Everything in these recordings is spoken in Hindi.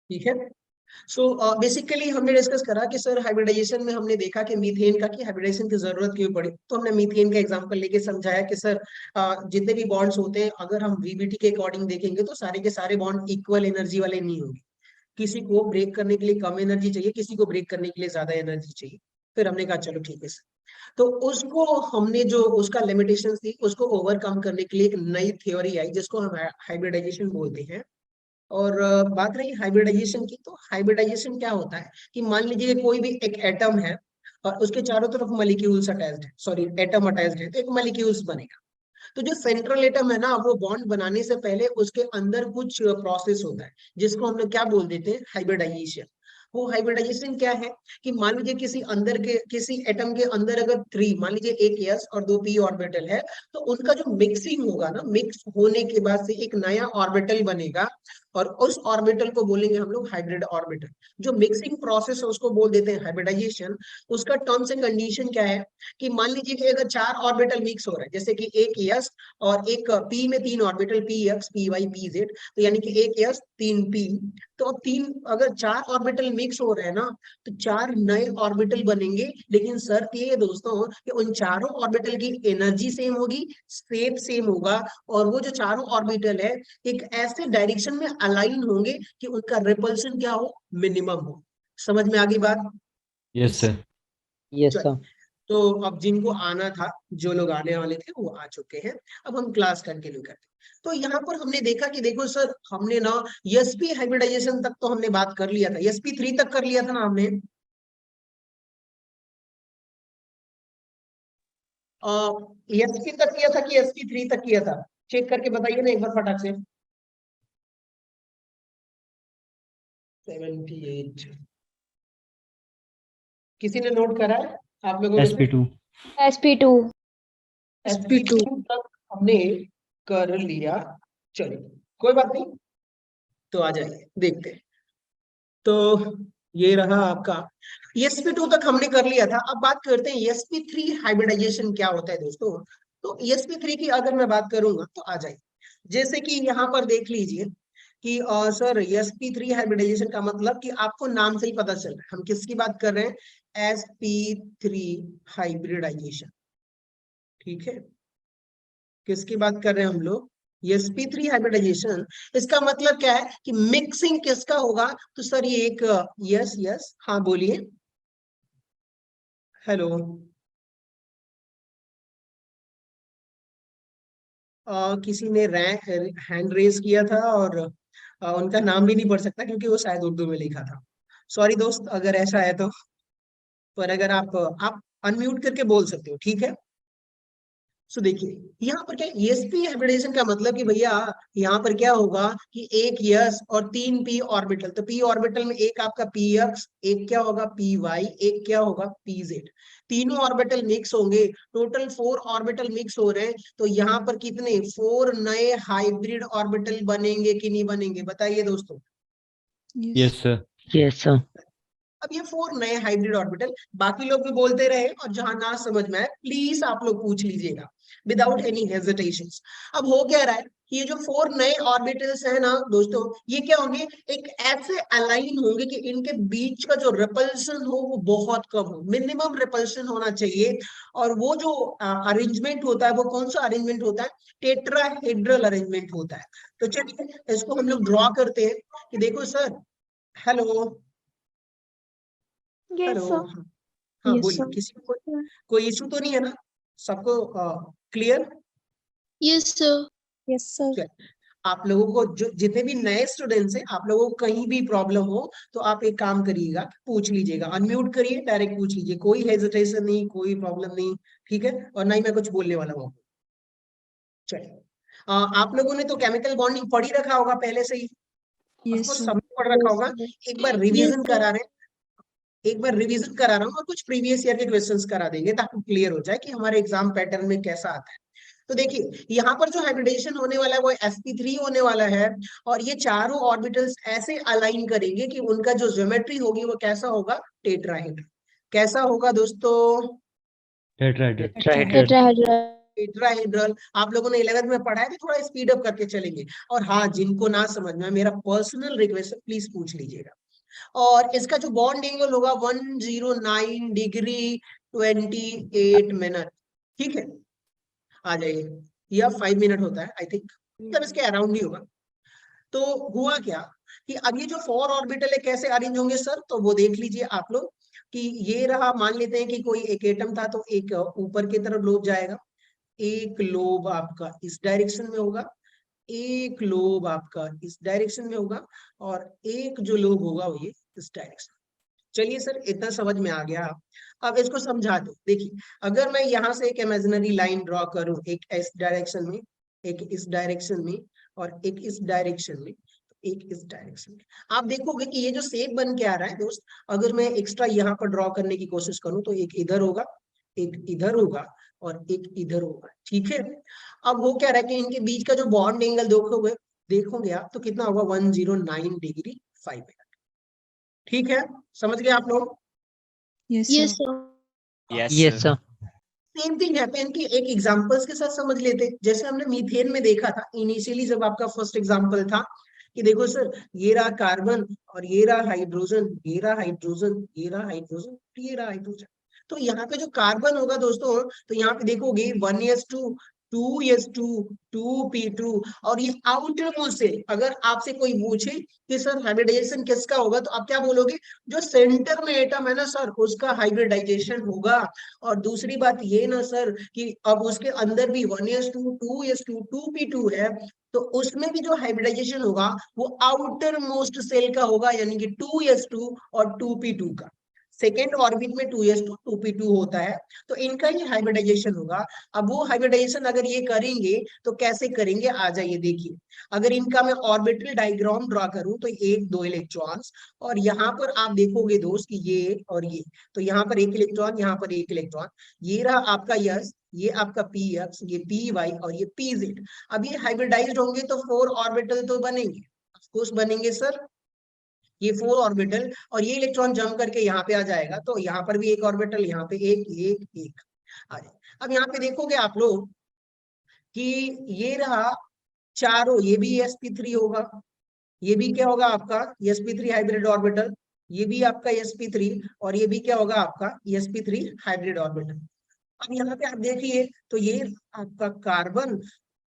ठीक है। सो बेसिकली हमने डिस्कस करा कि सर हाइब्रिडाइजेशन में हमने देखा कि मीथेन का कि हाइब्रिडाइजेशन की जरूरत क्यों पड़ी, तो हमने मीथेन का एग्जांपल लेके समझाया कि सर जितने भी बॉन्ड्स होते हैं अगर हम वीबीटी के अकॉर्डिंग देखेंगे तो सारे के सारे बॉन्ड इक्वल एनर्जी वाले नहीं होंगे। किसी को ब्रेक करने के लिए कम एनर्जी चाहिए, किसी को ब्रेक करने के लिए ज्यादा एनर्जी चाहिए। फिर हमने कहा चलो ठीक है सर, तो उसको हमने जो उसका लिमिटेशन थी उसको ओवरकम करने के लिए एक नई थ्योरी आई जिसको हम हाइब्रिडाइजेशन बोलते हैं। और बात रही हाइब्रिडाइजेशन की, तो हाइब्रिडाइजेशन क्या होता है कि मान लीजिए कोई भी एक एटम है और उसके चारों तरफ मॉलिक्यूल्स अटैच्ड है, सॉरी एटम अटैच्ड है, तो एक मॉलिक्यूल्स बनेगा। तो जो सेंट्रल एटम है ना, वो बॉन्ड बनाने से पहले उसके अंदर कुछ प्रोसेस होता है जिसको हम लोग क्या बोल देते हैं, हाइब्रिडाइजेशन। वो हाइब्रिडाइजेशन क्या है कि मान लीजिए किसी एटम के अंदर अगर थ्री, मान लीजिए एक एस और दो पी ऑर्बिटल है, तो उनका जो मिक्सिंग होगा ना, मिक्स होने के बाद से एक नया ऑर्बिटल बनेगा और उस ऑर्बिटल को बोलेंगे हम लोग हाइब्रिड ऑर्बिटल। जो मिक्सिंग प्रोसेस है उसको बोल देते हैं हाइब्रिडाइजेशन। उसका टर्म्स एंड कंडीशन क्या है कि मान लीजिए कि अगर चार ऑर्बिटल मिक्स हो रहा है, जैसे कि एक यस और एक पी में तीन orbital P X P Y P Z, तो यानी कि एक यस तीन पी, तो अब तीन अगर चार ऑर्बिटल मिक्स हो रहे हैं ना, तो चार नए ऑर्बिटल बनेंगे। लेकिन शर्त ये है दोस्तों कि उन चारों ऑर्बिटल की एनर्जी सेम होगी, शेप सेम होगा, और वो जो चारों ऑर्बिटल है एक ऐसे डायरेक्शन में अलाइन होंगे कि उनका रिपल्शन क्या हो, मिनिमम हो। समझ में आ गई बात? Yes sir. यस चल, सर। तो अब जिनको आना था, जो लोग आने वाले थे वो आ चुके हैं। अब हम क्लास कंटिन्यू करते हैं। तो यहाँ पर हमने देखा कि देखो सर, हमने ना एसपी हाइब्रिडाइजेशन तक तो हमने बात कर लिया था, sp3 तक कर लिया था ना हमने। एसपी तक किया था कि sp3 तक किया था? चेक करके बताइए ना एक बार फटाक से। 78 किसी ने नोट करा है आप लोगों में से? sp2। sp2 sp2 तक हमने कर लिया। चलिए कोई बात नहीं, तो आ जाइए देखते हैं। तो ये रहा आपका sp2 तक हमने कर लिया था। अब बात करते हैं sp3 हाइब्रिडाइजेशन क्या होता है दोस्तों। तो sp3 की अगर मैं बात करूंगा तो आ जाइए, जैसे कि यहाँ पर देख लीजिए कि सर sp3 हाइब्रिडाइजेशन का मतलब कि आपको नाम से ही पता चल रहा है हम किसकी बात कर रहे हैं, sp3 हाइब्रिडाइजेशन। ठीक है, किसकी बात कर रहे हैं हम लोग, sp3 हाइब्रिडाइजेशन। इसका मतलब क्या है कि मिक्सिंग किसका होगा, तो सर ये एक यस यस हाँ बोलिए, हेलो। किसी ने हैंड रेज किया था और उनका नाम भी नहीं पढ़ सकता क्योंकि वो शायद उर्दू में लिखा था। सॉरी दोस्त अगर ऐसा है तो, पर अगर आप अनम्यूट करके बोल सकते हो, ठीक है। सो देखिए यहाँ पर क्या एसपी हाइब्रिडाइजेशन का मतलब कि भैया यहाँ पर क्या होगा कि एक यस और तीन पी ऑर्बिटल, तो पी ऑर्बिटल में एक आपका पी एक्स, एक क्या होगा पी वाई, एक क्या होगा पी जेड। तीनों ऑर्बिटल मिक्स होंगे, टोटल 4 ऑर्बिटल मिक्स हो रहे हैं। तो यहाँ पर कितने 4 नए हाइब्रिड ऑर्बिटल बनेंगे कि नहीं बनेंगे, बताइए दोस्तों। Yes sir. Yes sir. अब ये 4 नए हाइब्रिड ऑर्बिटल, बाकी लोग भी बोलते रहे और जहां ना समझ में आए प्लीज आप लोग पूछ लीजिएगा विदाउट एनी हेजिटेशन। अब हो क्या रहा है कि ये जो 4 नए ऑर्बिटल्स है ना दोस्तों, ये क्या होंगे, एक ऐसे अलाइन होंगे कि इनके बीच का जो रिपल्शन हो वो बहुत कम हो, मिनिमम रिपल्शन होना चाहिए। और वो जो अरेंजमेंट होता है वो कौन सा अरेंजमेंट होता है, टेट्राहेड्रल अरेंजमेंट होता है। तो चलिए इसको हम लोग ड्रॉ करते हैं कि देखो sir, hello yes hello, sir हाँ हाँ yes बोलिए, sir किसी को कोई इशू तो नहीं है ना, सबको clear? yes sir yes sir आप लोगों को जो जितने भी नए स्टूडेंट्स हैं, आप लोगों को कहीं भी प्रॉब्लम हो तो आप एक काम करिएगा, पूछ लीजिएगा, अनम्यूट करिए, डायरेक्ट पूछ लीजिए, कोई हेजिटेशन नहीं, कोई प्रॉब्लम नहीं, ठीक है। और ना ही मैं कुछ बोलने वाला हूँ। चलिए आप लोगों ने तो केमिकल बॉन्डिंग पढ़ ही रखा होगा पहले से ही, yes ऑफकोर्स sir सबने पढ़ रखा होगा। एक बार yes रिवीजन sir करा रहे हैं, एक बार रिवीजन करा रहा हूँ और कुछ प्रीवियस ईयर के क्वेश्चंस करा देंगे ताकि क्लियर हो जाए कि हमारे एग्जाम पैटर्न में कैसा आता है। तो देखिए यहाँ पर जो हाइब्रिडेशन होने वाला है वो sp3 होने वाला है, और ये चारों ऑर्बिटल्स ऐसे अलाइन करेंगे कि उनका जो ज्योमेट्री होगी वो कैसा होगा, टेट्राहेड्रल। कैसा होगा दोस्तों, टेट्राहेड्रल। टेट्राहेड्रल। tetrahedral टेट्राहेड्रल आप लोगों ने 11th में पढ़ा है, तो थोड़ा स्पीड अप करके चलेंगे। और हाँ, जिनको ना समझ में, मेरा पर्सनल रिक्वेस्ट है, प्लीज पूछ लीजिएगा। और इसका जो बॉन्ड एंगल होगा 109 डिग्री 28 मिनट, ठीक है, आ जाइए। या 5 मिनट होता है आई थिंक, मतलब इसके अराउंड ही होगा। तो हुआ क्या कि अब ये जो 4 ऑर्बिटल है कैसे अरेंज होंगे सर, तो वो देख लीजिए आप लोग कि ये रहा, मान लेते हैं कि कोई एक एटम था, तो एक ऊपर की तरफ लोब जाएगा, एक लोब आपका इस डायरेक्शन में होगा, एक लोब आपका इस डायरेक्शन में होगा, और एक जो लोब होगा वो ये इस डायरेक्शन। चलिए सर, इतना समझ में आ गया। अब इसको समझा दो। देखिए, अगर मैं यहाँ से एक इमेजिनरी लाइन ड्रॉ करूं, एक इस डायरेक्शन में, एक इस डायरेक्शन में, और एक इस डायरेक्शन में, एक इस डायरेक्शन में, आप देखोगे कि ये जो शेप बन के आ रहा है दोस्त, अगर मैं एक्स्ट्रा यहाँ पर ड्रॉ करने की कोशिश करूं, तो एक इधर होगा, एक इधर होगा, और एक इधर होगा, ठीक है। अब वो क्या रहा है कि इनके बीच का जो बॉन्ड एंगल देखोगे आप, तो कितना होगा 109 डिग्री 5 मिनट, ठीक है। समझ गए आप लोग? Yes, Yes, sir. sir. Yes, sir. Same thing happen कि एक एग्जांपल्स के साथ समझ लेते, जैसे हमने मीथेन में देखा था इनिशियली, जब आपका फर्स्ट एग्जांपल था कि देखो सर, ये रहा कार्बन, और ये रहा हाइड्रोजन, ये रहा हाइड्रोजन, ये रहा हाइड्रोजन, ये रहा हाइड्रोजन। तो यहाँ पे जो कार्बन होगा दोस्तों, तो यहाँ पे देखोगे 1s2 2s2 2p2, और ये आउटर मोस्ट से, अगर आपसे कोई पूछे कि सर हाइब्रिडाइजेशन किसका होगा, तो आप क्या बोलोगे? जो सेंटर में एटम है ना सर, उसका हाइब्रिडाइजेशन होगा। और दूसरी बात ये ना सर कि अब उसके अंदर भी 1s2 2s2 2p2 है, तो उसमें भी जो हाइब्रिडाइजेशन होगा वो आउटर मोस्ट सेल का होगा, यानी कि 2s2 और 2p2 का। सेकेंड ऑर्बिट में 2s2 2p2 होता है, तो इनका ही हाइब्रिडाइजेशन होगा। अब वो हाइब्रिडाइजेशन अगर ये करेंगे तो कैसे करेंगे, आ जाइए देखिए। अगर इनका मैं ऑर्बिटल डायग्राम ड्रॉ करूं, तो एक दो इलेक्ट्रॉन्स, और यहाँ पर आप देखोगे दोस्त कि ये और ये, तो यहाँ पर एक इलेक्ट्रॉन, यहाँ पर एक इलेक्ट्रॉन, ये रहा आपका यस, ये आपका पी एक्स, ये पी वाई, और ये पी जेड। अब ये हाइब्रिडाइज्ड होंगे तो 4 ऑर्बिटल तो बनेंगे, ऑफ कोर्स बनेंगे सर, ये 4 ऑर्बिटल, और ये इलेक्ट्रॉन जंप करके यहाँ पे आ जाएगा, तो यहाँ पर भी एक ऑर्बिटल, यहाँ पे एक एक एक आ जाए। अब यहाँ पे देखोगे आप लोग कि ये रहा चारों, ये भी sp3 होगा, ये भी क्या होगा आपका sp3 हाइब्रिड ऑर्बिटल, ये भी आपका sp3, और ये भी क्या होगा आपका sp3 हाइब्रिड ऑर्बिटल। अब यहाँ पे आप देखिए, तो ये आपका कार्बन,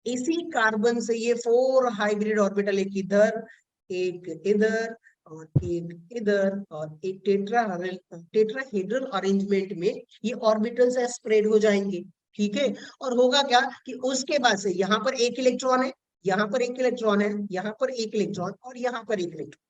इसी कार्बन से ये 4 हाइब्रिड ऑर्बिटल, एक इधर, एक इधर, और एक इधर, और एक टेट्राहेड्रल अरेंजमेंट में ये ऑर्बिटल से स्प्रेड हो जाएंगे, ठीक है। और होगा क्या कि उसके बाद से यहाँ पर एक इलेक्ट्रॉन है, यहाँ पर एक इलेक्ट्रॉन है, यहाँ पर एक इलेक्ट्रॉन, और यहाँ पर एक इलेक्ट्रॉन,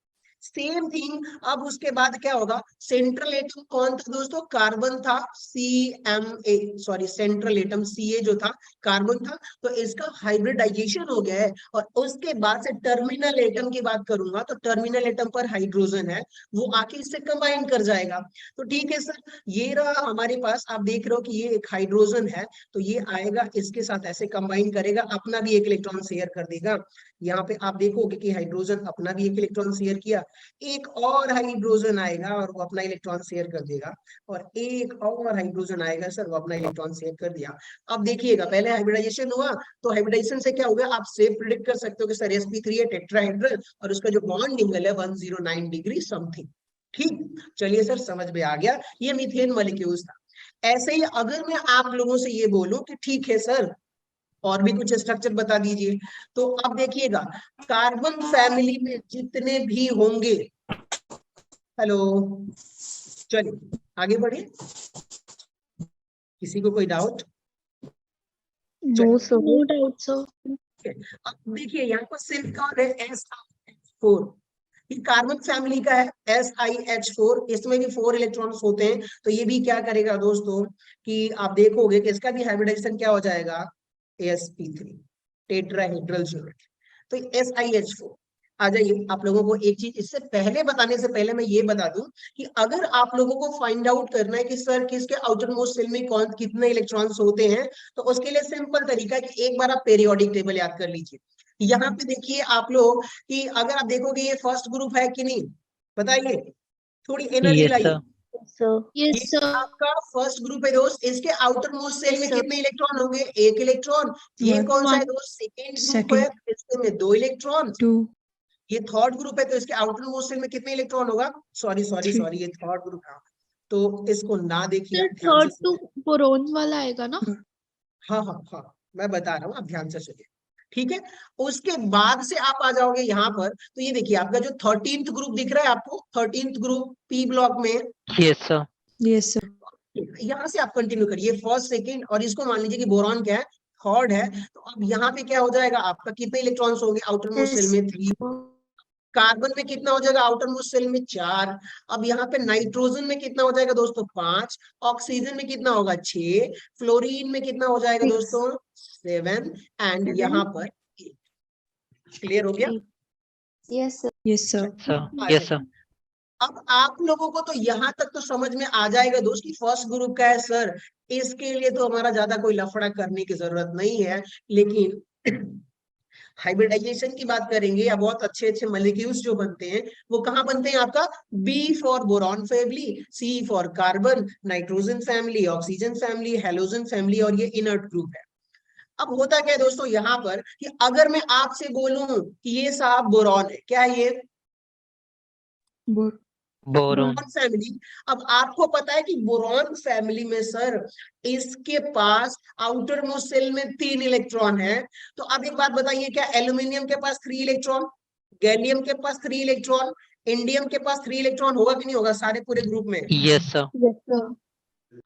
सेम थिंग। अब उसके बाद क्या होगा, सेंट्रल एटम कौन था दोस्तों? कार्बन था, CMA, sorry central atom CA जो था, कार्बन था, तो इसका हाइब्रिडाइजेशन हो गया है। और उसके बाद से टर्मिनल एटम की बात करूंगा, तो टर्मिनल एटम पर हाइड्रोजन है, वो आके इससे कंबाइन कर जाएगा। तो ठीक है सर, ये रहा हमारे पास, आप देख रहे हो कि ये एक हाइड्रोजन है, तो ये आएगा इसके साथ ऐसे कंबाइन करेगा, अपना भी एक इलेक्ट्रॉन शेयर कर देगा। यहाँ पे आप देखोगे कि हाइड्रोजन अपना भी एक इलेक्ट्रॉन शेयर किया, एक और हाइड्रोजन आएगा और वो अपना इलेक्ट्रॉन शेयर कर देगा, और एक और हाइड्रोजन आएगा सर, वो अपना इलेक्ट्रॉन शेयर कर दिया। अब देखिएगा, पहले हाइब्रिडाइजेशन हुआ, तो हाइब्रिडाइजेशन से क्या होगा, आप सेफ प्रिडिक्ट कर सकते हो कि सर sp3 है टेट्राहेड्रल, और उसका जो बॉन्ड एंगल है 109 डिग्री समथिंग, ठीक। चलिए सर, समझ में आ गया, ये मीथेन मॉलिक्यूल्स था। ऐसे ही अगर मैं आप लोगों से ये बोलूं कि ठीक है सर, और भी कुछ स्ट्रक्चर बता दीजिए, तो अब देखिएगा, कार्बन फैमिली में जितने भी होंगे, हेलो, चलिए आगे बढ़िए, किसी को कोई doubt? No, sir. No doubt, sir. अब देखिए, यहाँ पर सिलिकॉन है SiH4, ये कार्बन फैमिली का है SiH4, इसमें भी 4 इलेक्ट्रॉन्स होते हैं। तो ये भी क्या करेगा दोस्तों कि आप देखोगे कि इसका भी हाइब्रिडाइजेशन क्या हो जाएगा, sp3 टेट्राहेड्रल ज्योमेट्री, तो SiH4। आ जाइए, आप लोगों को एक चीज इससे पहले बताने से पहले मैं ये बता दूं कि अगर आप लोगों को फाइंड आउट करना है कि सर किसके आउटर मोस्ट सेल में कौन कितने इलेक्ट्रॉन्स होते हैं, तो उसके लिए सिंपल तरीका है कि एक बार आप पीरियोडिक टेबल याद कर लीजिए। यहाँ पे देखिए आप लोग कि अगर आप देखोगे ये फर्स्ट ग्रुप है कि नहीं, बताइए, थोड़ी एनर्जी Yes, लाइए। sir. sir. Yes, ये sir. आपका फर्स्ट ग्रुप है दोस्त। इसके आउटर मोस्ट सेल Yes, में sir. कितने इलेक्ट्रॉन होंगे? एक इलेक्ट्रॉन। ये One. कौन सा है One. दोस्त? सेकेंड ग्रुप है, Second. इसके में 2 इलेक्ट्रॉन। 2. ये थर्ड ग्रुप है, तो इसके आउटर मोस्ट सेल में कितने इलेक्ट्रॉन होगा? Sorry sorry 3. सॉरी, ये थर्ड ग्रुप है। तो इसको ना देखिए, Sir, आप ध्यान से third to सुनिए। boron वाला आएगा ना? हाँ हाँ हाँ, मैं बता रहा हूँ, आप ध्यान से सुनिए, ठीक है। उसके बाद से आप आ जाओगे यहाँ पर, तो ये देखिए आपका जो 13th ग्रुप दिख रहा है आपको, 13th ग्रुप पी ब्लॉक में। Yes, sir. Yes, sir. यहाँ से आप कंटिन्यू करिए, फर्स्ट सेकेंड, और इसको मान लीजिए कि बोरॉन क्या है? थर्ड है। तो अब यहाँ पे क्या हो जाएगा आपका? कितने इलेक्ट्रॉन्स होंगे आउटर मोस्ट सेल में? 3। कार्बन में कितना हो जाएगा आउटर मोस्ट सेल में? 4। अब यहाँ पे नाइट्रोजन में कितना हो जाएगा दोस्तों? 5। ऑक्सीजन में कितना होगा? 6। फ्लोरीन में कितना हो जाएगा 6. दोस्तों? 7। एंड 7. यहाँ पर 8। क्लियर हो गया? Yes, sir. Yes, sir. Sir. आ Yes, जाइए। sir. अब आप लोगों को तो यहाँ तक तो समझ में आ जाएगा दोस्त कि फर्स्ट ग्रुप का है सर, इसके लिए तो हमारा ज्यादा कोई लफड़ा करने की जरूरत नहीं है। लेकिन हाइब्रिडाइजेशन की बात करेंगे, या बहुत अच्छे अच्छे मॉलिक्यूल्स जो बनते हैं, वो कहाँ बनते हैं आपका? B for boron family, C for carbon, nitrogen family, oxygen family, halogen family, और ये इनर्ट ग्रुप है। अब होता क्या है दोस्तों यहाँ पर, कि अगर मैं आपसे बोलूं कि ये साहब बोरॉन है, क्या है ये? Boron. Boron. Boron family. अब आपको पता है कि बोरॉन फैमिली में सर, इसके पास आउटर मोस्ट सेल में 3 इलेक्ट्रॉन है। तो अब एक बात बताइए, क्या एल्यूमिनियम के पास 3 इलेक्ट्रॉन, गैलियम के पास 3 इलेक्ट्रॉन, इंडियम के पास 3 इलेक्ट्रॉन होगा कि नहीं होगा सारे पूरे ग्रुप में? Yes, sir. Yes, sir.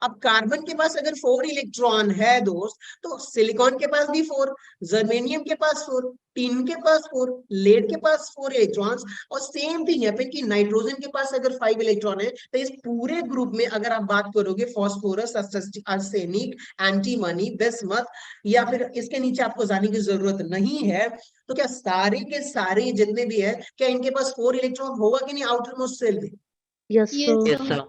अब कार्बन के पास अगर 4 इलेक्ट्रॉन है दोस्त, तो सिलिकॉन के पास भी 4, जर्मेनियम के पास 4, टिन के पास 4, लेड के पास 4 इलेक्ट्रॉन्स। और सेम थिंग है कि नाइट्रोजन के पास अगर 5 इलेक्ट्रॉन है, तो इस पूरे ग्रुप में अगर आप बात करोगे फास्फोरस, आर्सेनिक, एंटीमनी, बिस्मथ, या फिर इसके नीचे आपको जाने की जरूरत नहीं है, तो क्या सारे के सारे जितने भी है, क्या इनके पास 4 इलेक्ट्रॉन होगा कि नहीं आउटर मोस्ट सेल में? Yes, Yes, sir. Yes, sir.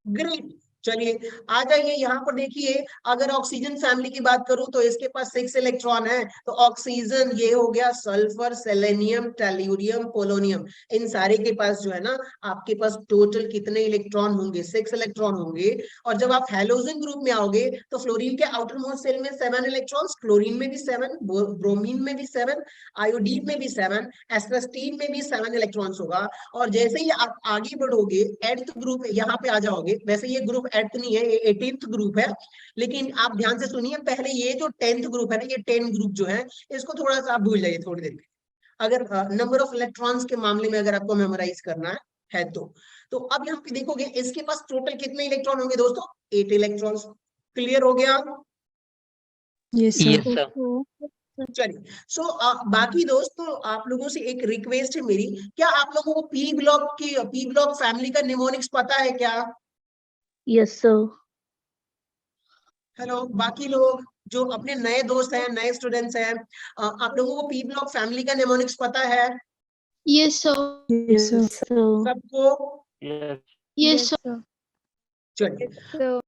Great. चलिए आ जाइए यहाँ पर, देखिए अगर ऑक्सीजन फैमिली की बात करूं, तो इसके पास 6 इलेक्ट्रॉन है। तो ऑक्सीजन ये हो गया, सल्फर, सेलेनियम, टेल्यूरियम, पोलोनियम, इन सारे के पास जो है ना, आपके पास टोटल कितने इलेक्ट्रॉन होंगे? 6 इलेक्ट्रॉन होंगे। और जब आप हैलोजन ग्रुप में आओगे, तो फ्लोरीन के आउटर मोस्ट सेल में 7 इलेक्ट्रॉन्स, क्लोरीन में भी 7, ब्रोमीन में भी 7, आयोडीन में भी 7, एस्पेस्टीन में भी 7 इलेक्ट्रॉन्स होगा। और जैसे ही आप आगे बढ़ोगे, 8th ग्रुप यहाँ पे आ जाओगे। वैसे ये ग्रुप 8th नहीं है, ये 18th ग्रुप है। लेकिन आप ध्यान से सुनिए, पहले ये जो 10th ग्रुप है ना, ये 10 ग्रुप जो है, इसको थोड़ा सा आप भूल जाइए थोड़ी देर में। अगर नंबर ऑफ इलेक्ट्रॉन्स के मामले में अगर आपको मेमोराइज करना है तो अब यहाँ पे देखोगे, इसके पास टोटल कितने इलेक्ट्रॉन होंगे दोस्तों? 8 इलेक्ट्रॉन्स। क्लियर हो गया? Yes, sir. Yes, sir. चलिए, सो बाकी दोस्तों, आप लोगों से एक रिक्वेस्ट है मेरी, क्या आप लोगों को पी ब्लॉक फैमिली का निमोनिक्स पता है क्या? Yes, sir. हेलो, बाकी लोग जो अपने नए दोस्त हैं, नए स्टूडेंट्स हैं, आप लोगों को पी ब्लॉक फैमिली का निमोनिक्स पता है yes, sir. Yes, sir. सबको? Yes. Yes, sir. चलिए, Sir.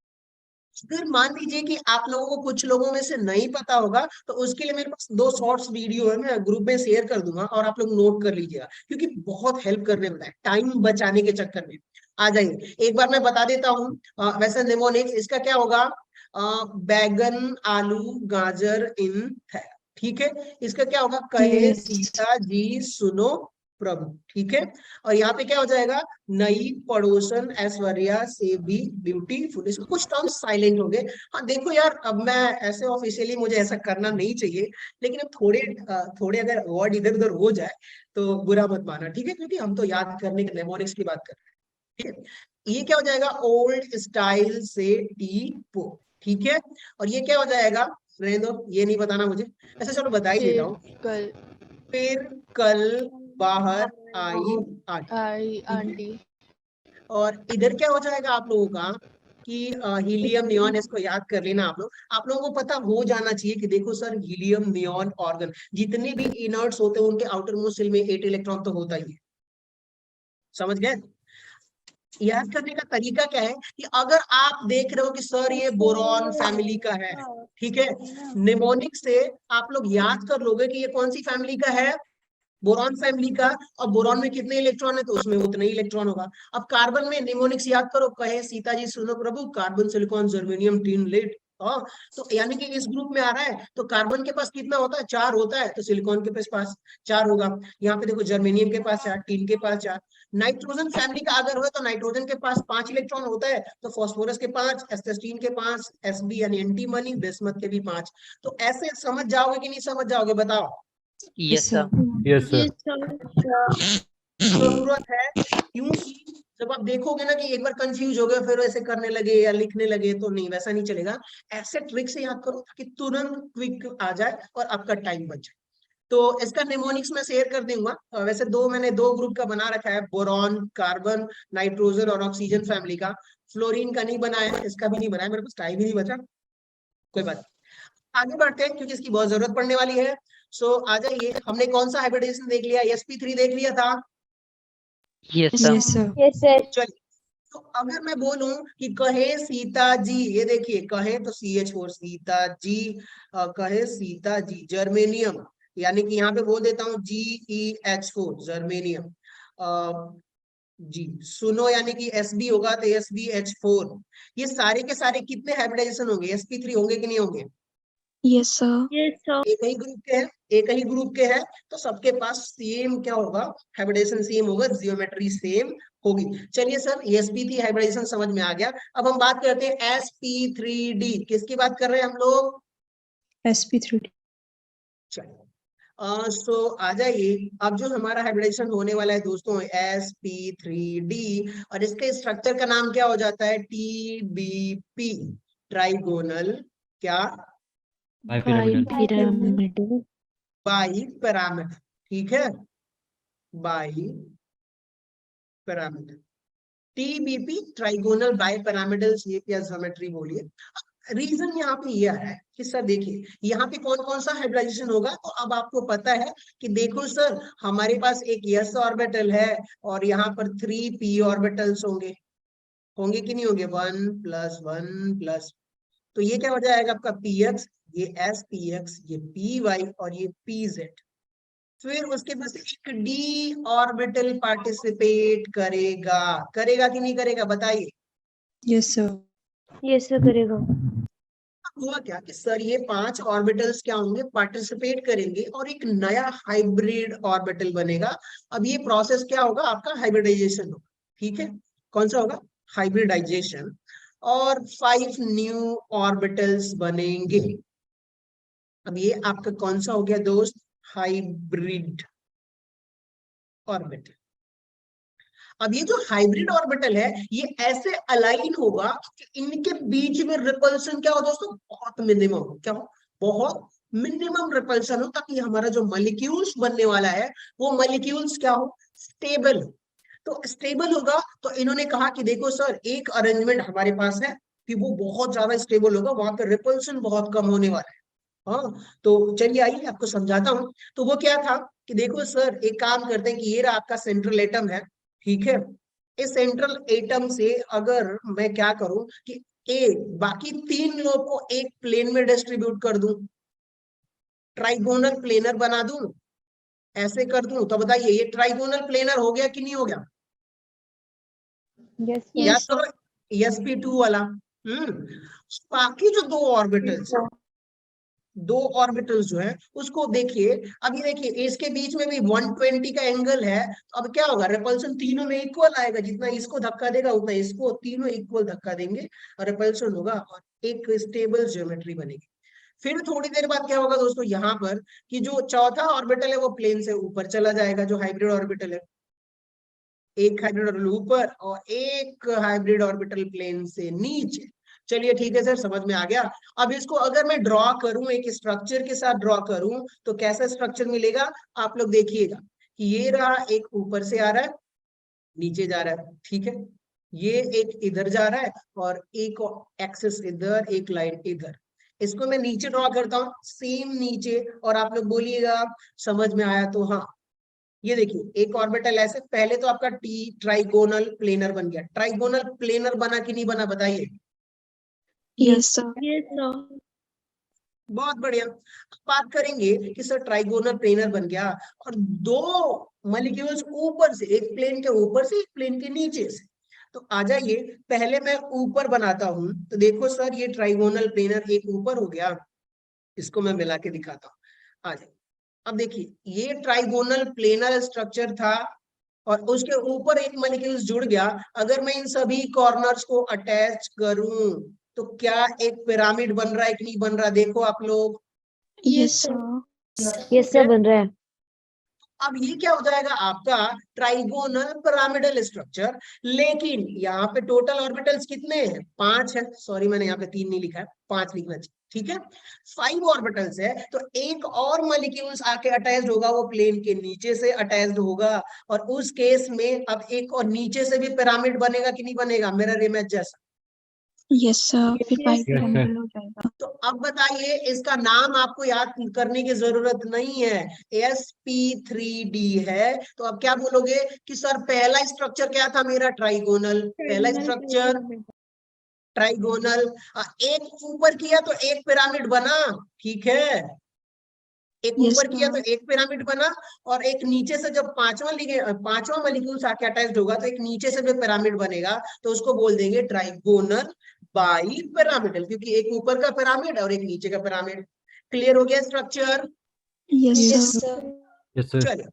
अगर मान लीजिए कि आप लोगों को, कुछ लोगों में से नहीं पता होगा, तो उसके लिए मेरे पास 2 शॉर्ट्स वीडियो है, मैं ग्रुप में शेयर कर दूंगा, और आप लोग नोट कर लीजिएगा, क्योंकि बहुत हेल्प करने वाला है टाइम बचाने के चक्कर में। आ जाइए, एक बार मैं बता देता हूँ। वैसे निमोनिक्स इसका क्या होगा? बैगन, आलू, गाजर इन है, ठीक है। इसका क्या होगा? कहे Yes. सीता जी सुनो प्रभु, ठीक है। और यहाँ पे क्या हो जाएगा? नई पड़ोसन, ऐश्वर्या से भी ब्यूटीफुल। इसमें कुछ टर्म्स साइलेंट हो गए। हाँ देखो यार, अब मैं ऐसे ऑफिशियली मुझे ऐसा करना नहीं चाहिए, लेकिन अब थोड़े अगर वर्ड इधर उधर हो जाए तो बुरा मत माना, ठीक है, क्योंकि हम तो याद करने के मेमोरिक्स की बात कर रहे हैं, ठीक है। ये क्या हो जाएगा? ओल्ड स्टाइल से टीपो, ठीक है। और ये क्या हो जाएगा? रहने दो, ये नहीं बताना मुझे, ऐसा चलो बता ही देता हूँ। कल फिर कल बाहर आई आंटी। और इधर क्या हो जाएगा आप लोगों का कि हीलियम नियॉन, इसको याद कर लेना आप लोग। आप लोगों को पता हो जाना चाहिए कि देखो सर, हीलियम नियॉन ऑर्गन, जितने भी इनर्ट्स होते हैं, उनके आउटर मोस्ट शेल में 8 इलेक्ट्रॉन तो होता ही है। समझ गए? याद करने का तरीका क्या है कि अगर आप देख रहे हो कि सर ये बोरॉन फैमिली का है, ठीक है, निमोनिक से आप लोग याद कर लोगे कि ये कौन सी फैमिली का है? बोरॉन फैमिली का, और बोरॉन में कितने इलेक्ट्रॉन है तो उसमें उतने ही इलेक्ट्रॉन होगा। अब कार्बन में निमोनिक्स याद करो, कहे सीता जी सुनो प्रभु, carbon silicon germanium tin lead. हाँ, तो यानी कि इस ग्रुप में आ रहा है तो कार्बन के पास कितना होता है, 4 होता है, तो सिलिकॉन के पास 4 होगा। यहाँ पे देखो जर्मेनियम के पास 4, टिन के पास 4। नाइट्रोजन फैमिली का अगर हो तो नाइट्रोजन के पास 5 इलेक्ट्रॉन होता है, तो फास्फोरस के 5, एस्टेस्टीन के 5, एसबी यानी एंटीमनी, बिस्मथ के भी 5। तो ऐसे समझ जाओगे कि नहीं समझ जाओगे, बताओ। Yes sir. Yes Yes, sir. sir. जरूरत है, क्योंकि जब आप देखोगे ना कि एक बार कंफ्यूज हो गए फिर ऐसे करने लगे या लिखने लगे, तो नहीं, वैसा नहीं चलेगा। ऐसे ट्रिक से याद करो ताकि तुरंत क्विक आ जाए और आपका टाइम बच जाए। तो इसका निमोनिक्स में शेयर कर दूंगा। वैसे मैंने दो ग्रुप का बना रखा है, बोरॉन, कार्बन, नाइट्रोजन और ऑक्सीजन फैमिली का। फ्लोरीन का नहीं बनाया, इसका भी नहीं बनाया, मेरे पास टाइम ही नहीं बचा, कोई बात नहीं। आगे बढ़ते हैं क्योंकि इसकी बहुत जरूरत पड़ने वाली है। सो आ जाइए, हमने कौन सा हाइब्रिडेशन देख लिया, sp3 देख लिया था। Yes sir. Yes sir. Yes, sir. चलिए, तो अगर मैं बोलूं कि कहे सीता जी, ये देखिए कहे तो CH4 सीता जी, कहे सीता जी जर्मेनियम, यानी कि यहाँ पे बोल देता हूँ GeH4 जर्मेनियम। जी सुनो, यानी कि Sb होगा तो SbH4। ये सारे के सारे कितने हाइब्रिडाइजेशन होंगे, sp3 होंगे कि नहीं होंगे? Yes sir. Yes, sir. एक ही ग्रुप के हैं, एक ही ग्रुप के हैं, तो सबके पास सेम क्या होगा, हाइब्रिडेशन सेम होगा, जियोमेट्री सेम होगी। चलिए सर, ये sp3 हाइब्रिडेशन समझ में आ गया। अब हम बात करते हैं sp3d, किसकी बात कर रहे हैं हम लोग? sp3d। चलिए, सो आ जाइए। अब जो हमारा हाइब्रिडेशन होने वाला है दोस्तों, sp3d, और इसके स्ट्रक्चर का नाम क्या हो जाता है, TBP, ट्राइगोनल क्या, Pyramidal. By pyramid. ठीक है, by pyramidal, TBP, trigonal by pyramidal shape या ज्योमेट्री बोलिए। रीजन यहाँ पे ये आ रहा है कि सर देखिए यहाँ पे कौन कौन सा हाइब्रिडाइजेशन होगा, तो अब आपको पता है कि देखो सर, हमारे पास एक s ऑर्बिटल है और यहाँ पर 3 p ऑर्बिटल्स होंगे, होंगे कि नहीं होंगे, 1 + 1 +, तो ये क्या हो जाएगा आपका px, ये spx, ये py और ये pz। फिर उसके पास एक d ऑर्बिटल पार्टिसिपेट करेगा, करेगा कि नहीं करेगा, बताइए। Yes sir. Yes, sir, करेगा. हुआ क्या कि सर ये 5 ऑर्बिटल्स क्या होंगे, पार्टिसिपेट करेंगे और एक नया हाइब्रिड ऑर्बिटल बनेगा। अब ये प्रोसेस क्या होगा, आपका हाइब्रिडाइजेशन होगा। ठीक है, कौन सा होगा, हाइब्रिडाइजेशन, और 5 न्यू ऑर्बिटल्स बनेंगे। अब ये आपका कौन सा हो गया दोस्त, हाइब्रिड ऑर्बिटल। अब ये जो हाइब्रिड ऑर्बिटल है, ये ऐसे अलाइन होगा कि इनके बीच में रिपल्सन क्या हो दोस्तों, बहुत मिनिमम हो, क्या हो, बहुत मिनिमम रिपल्सन हो, ताकि हमारा जो मॉलिक्यूल्स बनने वाला है वो मॉलिक्यूल्स क्या हो, स्टेबल हो। तो स्टेबल होगा, तो इन्होंने कहा कि देखो सर, एक अरेंजमेंट हमारे पास है कि वो बहुत ज्यादा स्टेबल होगा, वहां पे रिपल्सन बहुत कम होने वाला है। हाँ, तो चलिए आइए आपको समझाता हूँ। तो वो क्या था कि देखो सर, एक काम करते हैं कि ये रहा आपका सेंट्रल एटम है। ठीक है, इस सेंट्रल एटम से अगर मैं क्या करूं कि बाकी 3 लोग को एक प्लेन में डिस्ट्रीब्यूट कर दूं, ट्राइगोनल प्लेनर बना दूं, ऐसे कर दूं, तो बताइए ये ट्राइगोनल प्लेनर हो गया कि नहीं हो गया? Yes, sir. याद Yes, sir. करो, sp2 वाला। बाकी जो 2 ऑर्बिटल्स हैं, 2 ऑर्बिटल्स जो है उसको देखिए। अब ये देखिए, इसके बीच में भी 120 का एंगल है, तो अब क्या होगा, रिपल्सन तीनों में इक्वल आएगा, जितना इसको धक्का देगा उतना इसको, तीनों इक्वल धक्का देंगे और रिपल्सन होगा और एक स्टेबल ज्योमेट्री बनेगी। फिर थोड़ी देर बाद क्या होगा दोस्तों, यहाँ पर कि जो चौथा ऑर्बिटल है वो प्लेन से ऊपर चला जाएगा, जो हाइब्रिड ऑर्बिटल है, एक हाइब्रिड ऑर्बिटल ऊपर और एक हाइब्रिड ऑर्बिटल प्लेन से नीचे। चलिए ठीक है सर, समझ में आ गया। अब इसको अगर मैं ड्रॉ करूं, एक स्ट्रक्चर के साथ ड्रॉ करूं, तो कैसा स्ट्रक्चर मिलेगा, आप लोग देखिएगा कि ये रहा, एक ऊपर से आ रहा है, नीचे जा रहा है। ठीक है, ये एक इधर जा रहा है और एक एक्सिस इधर, एक लाइन इधर। इसको मैं नीचे ड्रॉ करता हूँ, सेम नीचे, और आप लोग बोलिएगा समझ में आया तो हाँ। ये देखिए, एक ऑर्बिटल ऐसे, पहले तो आपका ट्राइगोनल प्लेनर बन गया। ट्राइगोनल प्लेनर बना कि नहीं बना, बताइए। Yes sir. Yes, sir. बहुत बढ़िया। अब बात करेंगे कि सर ट्राइगोनल प्लेनर बन गया और दो मॉलिक्यूल्स ऊपर से, एक प्लेन के ऊपर से एक प्लेन के नीचे से। तो आ जाइए, पहले मैं ऊपर बनाता हूं। तो देखो सर, ये ट्राइगोनल प्लेनर एक ऊपर हो गया, इसको मैं मिला के दिखाता हूँ। आ जाइए, अब देखिए, ये ट्राइगोनल प्लेनर स्ट्रक्चर था और उसके ऊपर एक मॉलिक्यूल जुड़ गया। अगर मैं इन सभी कॉर्नर्स को अटैच करूं तो क्या एक पिरामिड बन रहा है कि नहीं बन रहा? देखो आप लोग। Yes, sir. यस सर बन रहा है। अब ये क्या हो जाएगा आपका? Trigonal pyramidal structure. लेकिन यहाँ पे टोटल ऑर्बिटल्स कितने हैं? 5 है। सॉरी, मैंने यहाँ पे 3 नहीं लिखा है, 5 लिखना चाहिए। ठीक है, 5 ऑर्बिटल्स है। तो एक और मॉलिक्यूल्स आके अटैच्ड होगा, वो प्लेन के नीचे से अटैच्ड होगा। और उस केस में अब एक और नीचे से भी पिरामिड बनेगा कि नहीं बनेगा? मिरर इमेज जैसा। Yes, sir. फिर Yes, बाइपिरामिडल हो जाएगा. तो अब बताइए, इसका नाम आपको याद करने की जरूरत नहीं है, sp3d है। तो अब क्या बोलोगे कि सर पहला स्ट्रक्चर क्या था मेरा? ट्राइगोनल। पहला स्ट्रक्चर ट्राइगोनल। एक ऊपर किया तो एक पिरामिड बना, ठीक है। एक Yes, ऊपर किया तो sir. एक पिरामिड बना, और एक नीचे से जब पांचवा मॉलिक्यूल आके अटैच्ड होगा तो एक नीचे से भी पिरामिड बनेगा। तो उसको बोल देंगे ट्राइगोनल बाई पिरामिडल, क्योंकि एक ऊपर का पिरामिड और एक नीचे का पिरामिड। क्लियर हो गया structure? Yes, Yes, sir. sir. Yes, sir. चलो,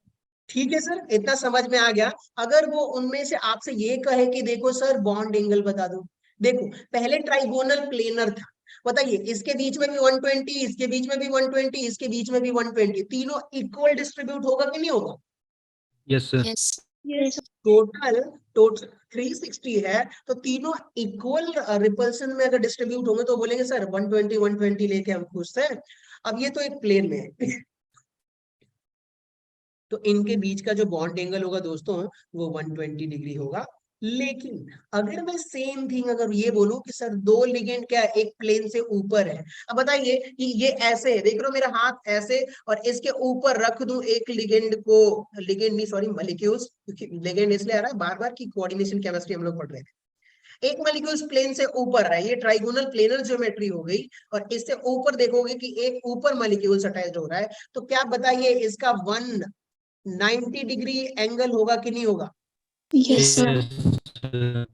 ठीक है सर, इतना समझ में आ गया। अगर वो उनमें से आपसे ये कहे कि देखो सर बॉन्ड एंगल बता दो। देखो, पहले ट्राइगोनल प्लेनर था, बताइए, इसके बीच में भी 120, इसके बीच में भी 120, इसके बीच में भी 120, तीनों इक्वल डिस्ट्रीब्यूट होगा कि नहीं होगा? Yes, sir. Yes. Yes. Total total 360 है, तो तीनों इक्वल रिपल्सन में अगर डिस्ट्रीब्यूट होंगे तो बोलेंगे सर 120 120 लेके हम खुश हैं। अब ये तो एक प्लेन में है तो इनके बीच का जो बॉन्ड एंगल होगा दोस्तों, वो 120 डिग्री होगा। लेकिन अगर मैं सेम थिंग अगर ये बोलूं कि सर दो लिगेंड क्या है, एक प्लेन से ऊपर है। अब बताइए कि ये ऐसे है, देख रहे हो मेरा हाथ ऐसे, और इसके ऊपर रख दूं एक लिगेंड को, लिगेंड नहीं सॉरी मॉलिक्यूल्स, क्योंकि लिगेंड इसलिए आ रहा है बार बार की कोऑर्डिनेशन केमिस्ट्री हम लोग पढ़ रहे थे। एक मॉलिक्यूल्स प्लेन से ऊपर है, ये ट्राइगोनल प्लेनर ज्योमेट्री हो गई। और इससे ऊपर देखोगे कि एक ऊपर मॉलिक्यूल्स अटैच्ड हो रहा है। तो क्या बताइए, इसका 190 डिग्री एंगल होगा कि नहीं होगा? Yes, sir. sir.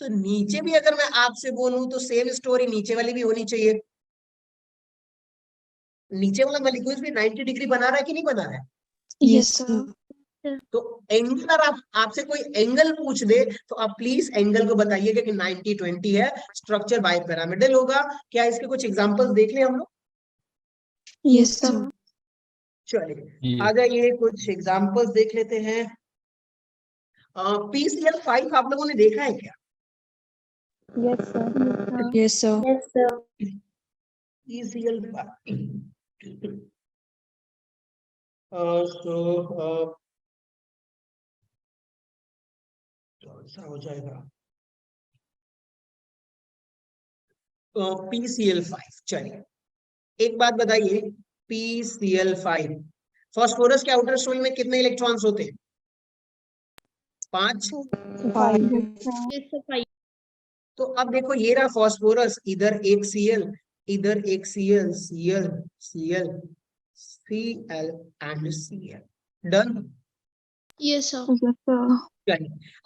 तो नीचे भी अगर मैं आपसे बोलूं तो सेम स्टोरी नीचे वाली भी होनी चाहिए। नीचे वाला मॉलिक्यूल भी 90 डिग्री बना रहा है कि नहीं बना रहा है? Yes, sir. तो एंगल, अगर आपसे कोई एंगल पूछ दे तो आप प्लीज एंगल को बताइएगा कि 90 20 है, स्ट्रक्चर बाय पिरामिडल होगा। क्या इसके कुछ एग्जांपल्स देख लें हम लोग? Yes, sir. चलिए, Yes. आ जाइए, कुछ एग्जांपल्स देख लेते हैं। PCl5 आप लोगों ने देखा है क्या? Yes, sir. Yes, sir. Yes, sir. PCl5 कौन सा हो जाएगा? PCl5। चलिए, एक बात बताइए, PCl5 फास्फोरस के आउटर शेल में कितने इलेक्ट्रॉन्स होते हैं? 5। 5. Yes, sir. तो अब देखो, ये रहा फास्फोरस, इधर एक Cl, इधर एक Cl, Cl, Cl, Cl and Cl। Done. Yes, sir. Yes, sir.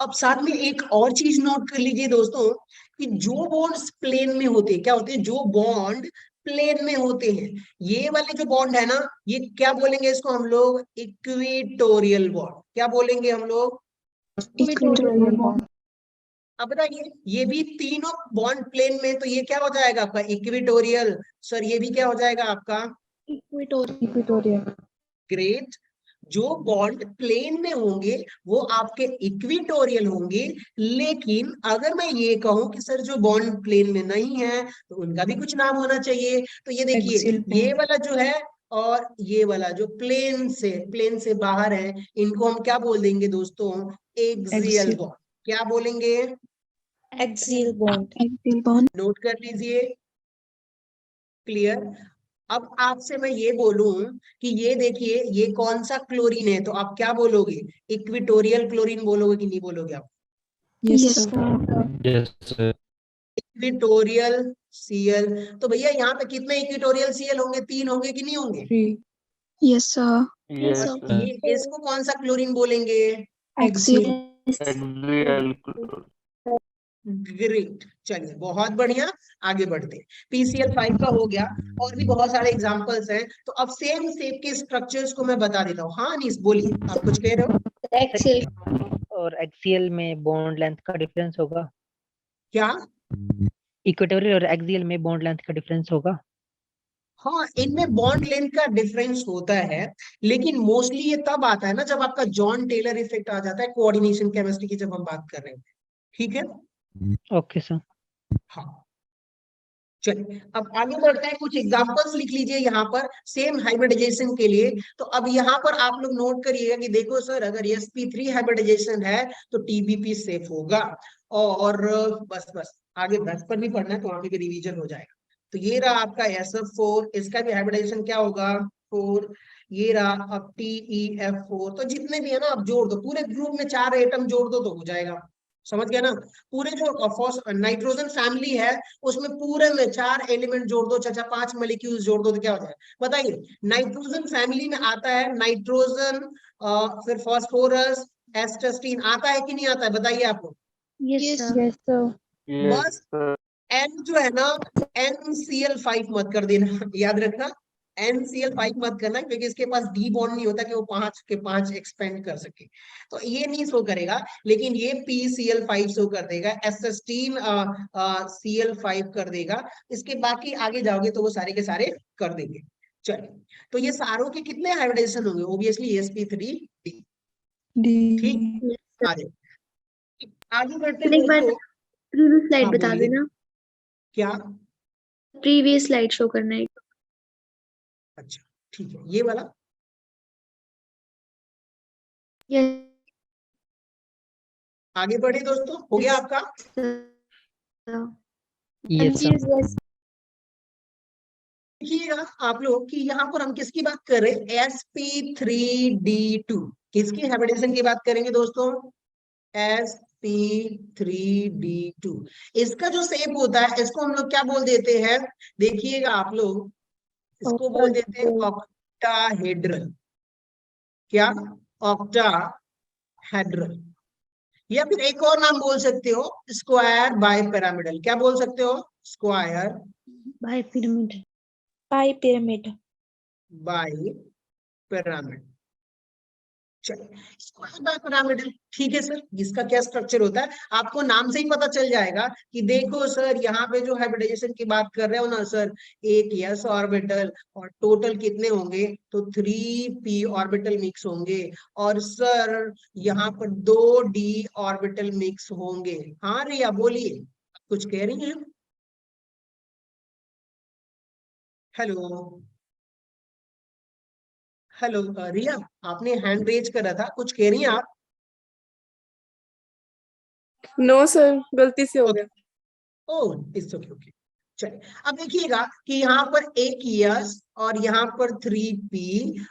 अब साथ में एक और चीज नोट कर लीजिए दोस्तों, कि जो बॉन्ड्स प्लेन में होते हैं, क्या होते हैं? जो बॉन्ड प्लेन में होते हैं, ये वाले जो बॉन्ड है ना, ये क्या बोलेंगे इसको हम लोग? Equatorial bond. क्या बोलेंगे हम लोग? Equatorial bond. अब बताइए, ये भी तीनों बॉन्ड प्लेन में, तो ये क्या हो जाएगा आपका? इक्वेटोरियल। सर ये भी क्या हो जाएगा आपका? Equatorial. ग्रेट। जो बॉन्ड प्लेन में होंगे वो आपके इक्वेटोरियल होंगे। लेकिन अगर मैं ये कहूं कि सर जो बॉन्ड प्लेन में नहीं है तो उनका भी कुछ नाम होना चाहिए। तो ये देखिए, Axial bond. ये वाला जो है और ये वाला जो प्लेन से बाहर है, इनको हम क्या बोल देंगे दोस्तों? Axial Axial. बॉन्ड। क्या बोलेंगे? Axial bond. Axial bond. Note कर लीजिए। क्लियर। अब आपसे मैं ये बोलूं कि ये देखिए, ये कौन सा क्लोरीन है, तो आप क्या बोलोगे? इक्वेटोरियल क्लोरीन बोलोगे कि नहीं बोलोगे आप? Yes, sir. Yes, sir. Equatorial CL. तो भैया यहाँ पे कितने इक्विटोरियल सीएल होंगे? 3 होंगे कि नहीं होंगे? 3. Yes, sir. Yes, sir. sir. ये इसको कौन सा क्लोरीन बोलेंगे? Axial. Axial. ग्रेट, चलिए बहुत बढ़िया, आगे बढ़ते हैं। PCl5 का हो गया, और भी बहुत सारे एग्जांपल्स हैं। तो अब सेम शेप के स्ट्रक्चर्स को मैं बता देता हूँ। हाँ अनीस बोलिए, आप कुछ कह रहे हो? Axial. और एक्सियल में बॉन्ड लेंथ का डिफरेंस होगा। क्या? इक्वेटोरियल और एक्सियल में बॉन्ड लेंथ का डिफरेंस होगा। हाँ, इनमें बॉन्ड लेंथ का डिफरेंस होता है, लेकिन मोस्टली ये तब आता है ना जब आपका जॉन टेलर इफेक्ट आ जाता है, कोऑर्डिनेशन केमिस्ट्री की जब हम बात कर रहे हैं। ठीक है, ओके सर। हाँ चलिए अब आगे बढ़ते हैं। कुछ एग्जांपल्स लिख लीजिए यहाँ पर सेम हाइब्रिडाइजेशन के लिए। तो अब यहाँ पर आप लोग नोट करिएगा कि देखो सर, अगर sp3 हाइब्रिडाइजेशन है तो TBP सेफ होगा। और बस बस आगे ब्रश पर भी पढ़ना है तो वहां पे भी रिवीजन हो जाएगा। तो ये रहा आपका SF4, इसका भी हाइब्रिडाइजेशन क्या होगा? 4। ये रहा अब TeF4। तो जितने भी है ना आप जोड़ दो, पूरे ग्रुप में 4 एटम जोड़ दो तो हो जाएगा। समझ गया ना? पूरे जो नाइट्रोजन फैमिली है उसमें पूरे में 4 एलिमेंट जोड़ दो, चाचा 5 मॉलिक्यूल्स जोड़ दो तो क्या हो जाएगा बताइए? नाइट्रोजन फैमिली में आता है नाइट्रोजन, फिर फास्फोरस, एस्टेस्टीन आता है कि नहीं आता है? बताइए आपको। Yes, Yes. sir. Yes, sir. बस N जो है ना, NCl5 मत कर देना, याद रखना NCl5 मत करना, क्योंकि इसके पास डी बॉन्ड नहीं होता कि वो 5 के 5 एक्सपेंड कर सके, तो ये नहीं शो करेगा। लेकिन ये PCl5 शो कर देगा, एसिस्टीन Cl5 कर देगा। इसके बाकी आगे जाओगे तो वो सारे के सारे कर देंगे। चलिए, तो ये सारों के कितने हाइब्रिडाइजेशन होंगे? Obviously sp3 D. ठीक। आगे आगे बढ़ते एक बार दोस्तों। प्रीवियस स्लाइड हाँ, बता बोलिए। देना, क्या? प्रीवियस स्लाइड शो करना है। अच्छा ठीक है, ये वाला। Yes, आगे बढ़े दोस्तों, हो गया आपका? sir. Yes sir. Yes. देखिएगा आप लोग कि यहाँ पर हम किसकी बात कर रहे हैं? sp3d2। किसकी हाइब्रिडाइजेशन की बात करेंगे दोस्तों? sp3d2। इसका जो शेप होता है इसको हम लोग क्या बोल देते हैं? देखिएगा आप लोग, इसको बोल देते हैं ऑक्टाहेड्रल। क्या? ऑक्टाहेड्रल। या फिर एक और नाम बोल सकते हो, स्क्वायर बाइपिरामिडल। क्या बोल सकते हो? Square By pyramid. Pi pyramid. बाइपिरामिड। चलिए, स्क्वायर बाइपिरामिडल, ठीक है सर। इसका क्या स्ट्रक्चर होता है आपको नाम से ही पता चल जाएगा कि देखो सर, यहाँ पे जो हाइब्रिडाइजेशन की बात कर रहे हो ना सर, एक s ऑर्बिटल और टोटल कितने होंगे? तो 3p ऑर्बिटल मिक्स होंगे। और सर यहाँ पर 2d ऑर्बिटल मिक्स होंगे। हाँ रिया बोलिए, कुछ कह रही हैं? हेलो हेलो रिया, आपने हैंड रेज करा था, कुछ कह रही हैं आप? नो सर, गलती से हो गया। Oh it's okay okay. चलिए अब देखिएगा कि यहाँ पर एक यस और यहाँ पर 3p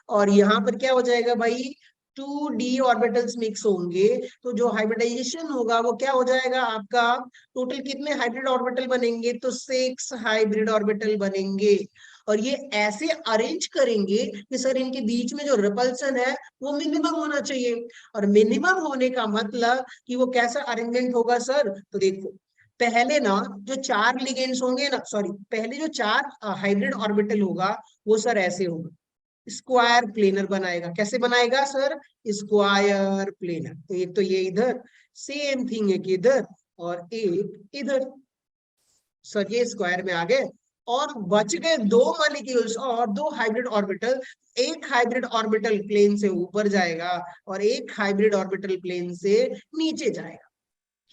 और यहाँ पर क्या हो जाएगा भाई? 2d ऑर्बिटल्स मिक्स होंगे। तो जो हाइब्रिडाइजेशन होगा वो क्या हो जाएगा आपका? टोटल कितने हाइब्रिड ऑर्बिटल बनेंगे? तो 6 हाइब्रिड ऑर्बिटल बनेंगे। और ये ऐसे अरेंज करेंगे कि सर इनके बीच में जो रिपल्सन है वो मिनिमम होना चाहिए। और मिनिमम होने का मतलब कि वो कैसा अरेंजमेंट होगा सर? तो देखो, पहले ना जो 4 लिगेंड्स होंगे ना, सॉरी, पहले जो 4 हाइब्रिड ऑर्बिटल होगा वो सर ऐसे होगा, स्क्वायर प्लेनर बनाएगा। कैसे बनाएगा सर? Square planar. तो एक तो ये इधर, सेम थिंग एक इधर और एक इधर। सर ये स्क्वायर में आ गए और बच गए 2 मॉलिक्यूल्स और 2 हाइब्रिड ऑर्बिटल। एक हाइब्रिड ऑर्बिटल प्लेन से ऊपर जाएगा और एक हाइब्रिड ऑर्बिटल प्लेन से नीचे जाएगा।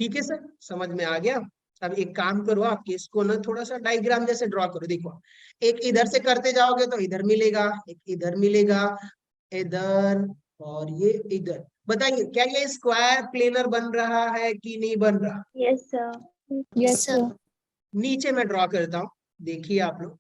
ठीक है सर, समझ में आ गया? अब एक काम करो, आप इसको ना थोड़ा सा डायग्राम जैसे ड्रॉ करो। देखो, एक इधर से करते जाओगे तो इधर मिलेगा, एक इधर मिलेगा, इधर और ये इधर। बताइए क्या ये स्क्वायर प्लेनर बन रहा है कि नहीं बन रहा? Yes, sir. Yes, sir. नीचे मैं ड्रॉ करता हूं, देखिए आप लोग,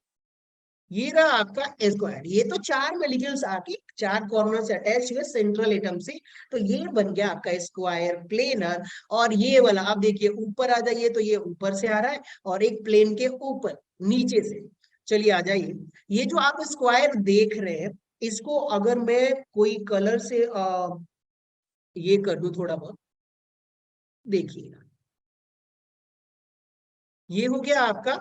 ये रहा आपका स्क्वायर। ये तो चार मॉलिक्यूल्स आके चार कॉर्नर से अटैच हुए सेंट्रल एटम से, तो ये बन गया आपका स्क्वायर प्लेनर। और ये वाला आप देखिए ऊपर आ जाइए, तो ये ऊपर से आ रहा है और एक प्लेन के ऊपर नीचे से। चलिए आ जाइए, ये जो आप स्क्वायर देख रहे हैं, इसको अगर मैं कोई कलर से ये कर दूं थोड़ा बहुत, देखिएगा ये हो गया आपका।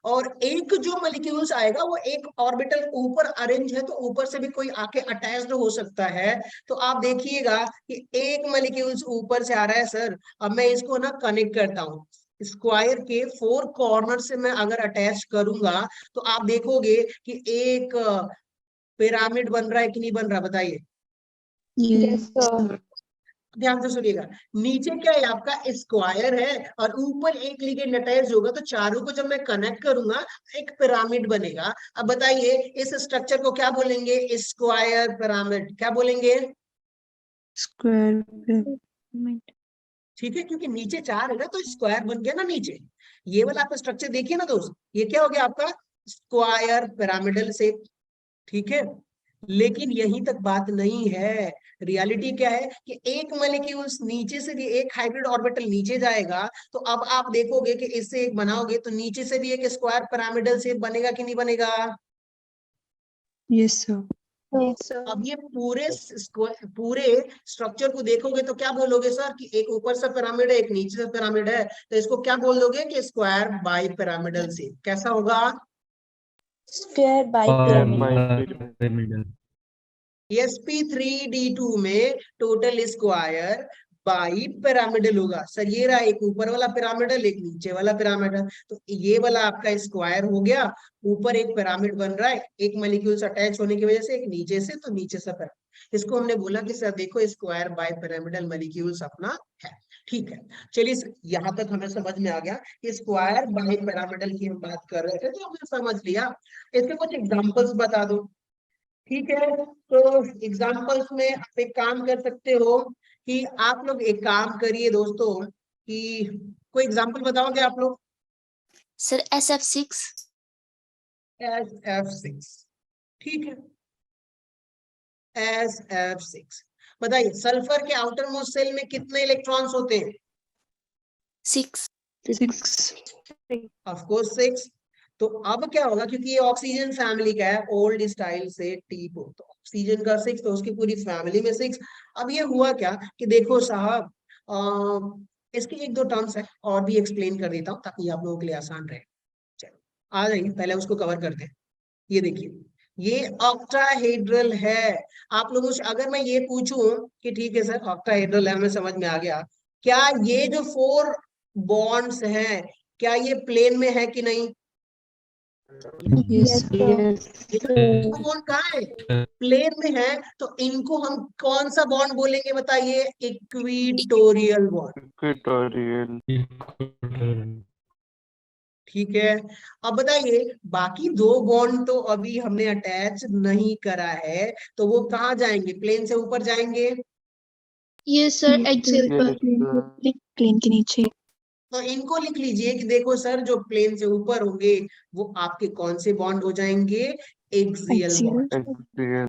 और एक जो मॉलिक्यूल्स आएगा वो एक ऑर्बिटल ऊपर अरेंज है, तो ऊपर से भी कोई आके अटैच्ड हो सकता है। तो आप देखिएगा कि एक मॉलिक्यूल्स ऊपर से आ रहा है सर। अब मैं इसको ना कनेक्ट करता हूँ, स्क्वायर के फोर कॉर्नर से मैं अगर अटैच करूंगा, तो आप देखोगे कि एक पिरामिड बन रहा है कि नहीं बन रहा, बताइए। Yes, sir. ध्यान से सुनिएगा, नीचे क्या है आपका स्क्वायर है और ऊपर एक लिगेंड अटैच होगा, तो चारों को जब मैं कनेक्ट करूंगा एक पिरामिड बनेगा। अब बताइए इस स्ट्रक्चर को क्या बोलेंगे, स्क्वायर पिरामिड, क्या बोलेंगे? Square. ठीक है, क्योंकि नीचे चार है ना, तो स्क्वायर बन गया ना नीचे। ये वाला आप स्ट्रक्चर देखिए ना दोस्त, ये क्या हो गया आपका स्क्वायर पिरामिडल शेप। ठीक है, लेकिन यहीं तक बात नहीं है। रियलिटी क्या है कि एक मॉलिक्यूल्स नीचे से भी एक हाइब्रिड ऑर्बिटल नीचे जाएगा, तो अब आप देखोगे कि इससे एक बनाओगे तो नीचे से भी एक स्क्वायर पिरामिडल शेप बनेगा कि नहीं बनेगा? Yes, sir. अब ये पूरे स्ट्रक्चर को देखोगे तो क्या बोलोगे सर कि एक ऊपर से पिरामिड है एक नीचे से पिरामिड है, तो इसको क्या बोल दोगे कि स्क्वायर बाई पिरामिडल शेप। कैसा होगा? Square by pyramid. sp3d2 में टोटल स्क्वायर बाई पिरामिडल होगा। सर ये रहा एक ऊपर वाला पिरामिडल एक नीचे वाला पिरामिडल, तो ये वाला आपका स्क्वायर हो गया। ऊपर एक पिरामिड बन रहा है एक मॉलिक्यूल्स अटैच होने की वजह से, एक नीचे से, तो नीचे से पिरामिड। इसको हमने बोला कि सर देखो स्क्वायर बाई पिरामिडल मॉलिक्यूल्स अपना है। ठीक है, चलिए यहाँ तक हमें समझ में आ गया कि स्क्वायर बाई पिरामिडल की हम बात कर रहे थे, तो हमने समझ लिया। इसके कुछ एग्जांपल्स बता दो। ठीक है, तो एग्जाम्पल्स में आप एक काम कर सकते हो कि आप लोग एक काम करिए दोस्तों कि कोई एग्जाम्पल बताओगे आप लोग? Sir SF6। SF6, ठीक है, SF6 बताइए सल्फर के आउटर मोस्ट सेल में कितने इलेक्ट्रॉन्स होते हैं? 6। 6. Of course 6। तो अब क्या होगा, क्योंकि ये ऑक्सीजन फैमिली का है, ओल्ड स्टाइल से टी को, तो ऑक्सीजन का 6, तो उसकी पूरी फैमिली में 6। अब ये हुआ क्या कि देखो साहब, इसके एक दो टर्म्स है और भी एक्सप्लेन कर देता हूँ ताकि आप लोगों के लिए आसान रहे। चलो आ जाइए, पहले उसको कवर करते हैं। ये देखिए ये ऑक्टाहेड्रल है। आप लोगों से अगर मैं ये पूछूं कि ठीक है सर ऑक्टाहेड्रल है, हमें समझ में आ गया, क्या ये जो 4 बॉन्ड्स हैं क्या ये प्लेन में है कि नहीं? Yes, sir. बॉन्ड कहाँ है? प्लेन में है, तो इनको हम कौन सा बॉन्ड बोलेंगे बताइए? Equatorial bond. इक्वेटोरियल। ठीक है, अब बताइए बाकी दो बॉन्ड तो अभी हमने अटैच नहीं करा है, तो वो कहाँ जाएंगे? प्लेन से ऊपर जाएंगे। ये सर एक्सेल पर। प्लेन के नीचे. तो इनको लिख लीजिए कि देखो सर जो प्लेन से ऊपर होंगे वो आपके कौन से बॉन्ड हो जाएंगे? Axial bond. एक्सियल।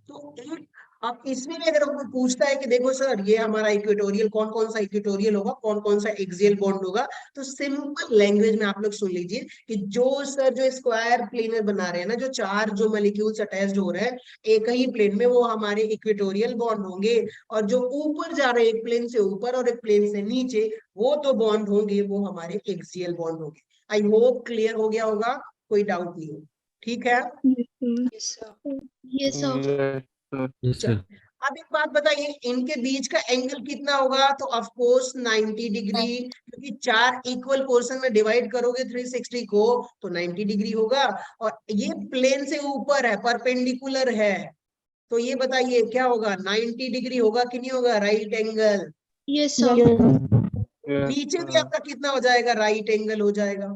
तो एक अब इसमें भी अगर कोई पूछता है कि देखो सर ये हमारा इक्वेटोरियल कौन कौन सा इक्वेटोरियल होगा, कौन कौन सा एक्सियल बॉन्ड होगा, तो सिंपल लैंग्वेज में आप लोग सुन लीजिए कि जो सर जो स्क्वायर प्लेनर बना रहे हैं ना, जो चार जो मॉलिक्यूल्स अटैच्ड हो रहे हैं एक ही प्लेन में, वो हमारे इक्वेटोरियल बॉन्ड होंगे। और जो ऊपर जा रहे हैं एक प्लेन से ऊपर और एक प्लेन से नीचे, वो तो बॉन्ड होंगे वो हमारे एक्सियल बॉन्ड होंगे। आई होप क्लियर हो गया होगा, कोई डाउट नहीं हो। ठीक है, Yes, sir. ये सर चलो अब एक बात बताइए, इनके बीच का एंगल कितना होगा? तो ऑफ कोर्स 90 डिग्री, क्योंकि चार इक्वल पोर्शन में डिवाइड करोगे 360 को तो 90 डिग्री होगा। और ये प्लेन से ऊपर है, परपेंडिकुलर है, तो ये बताइए क्या होगा? 90 डिग्री होगा कि नहीं होगा? Right angle. ये सर नीचे भी आपका कितना हो जाएगा? राइट एंगल हो जाएगा।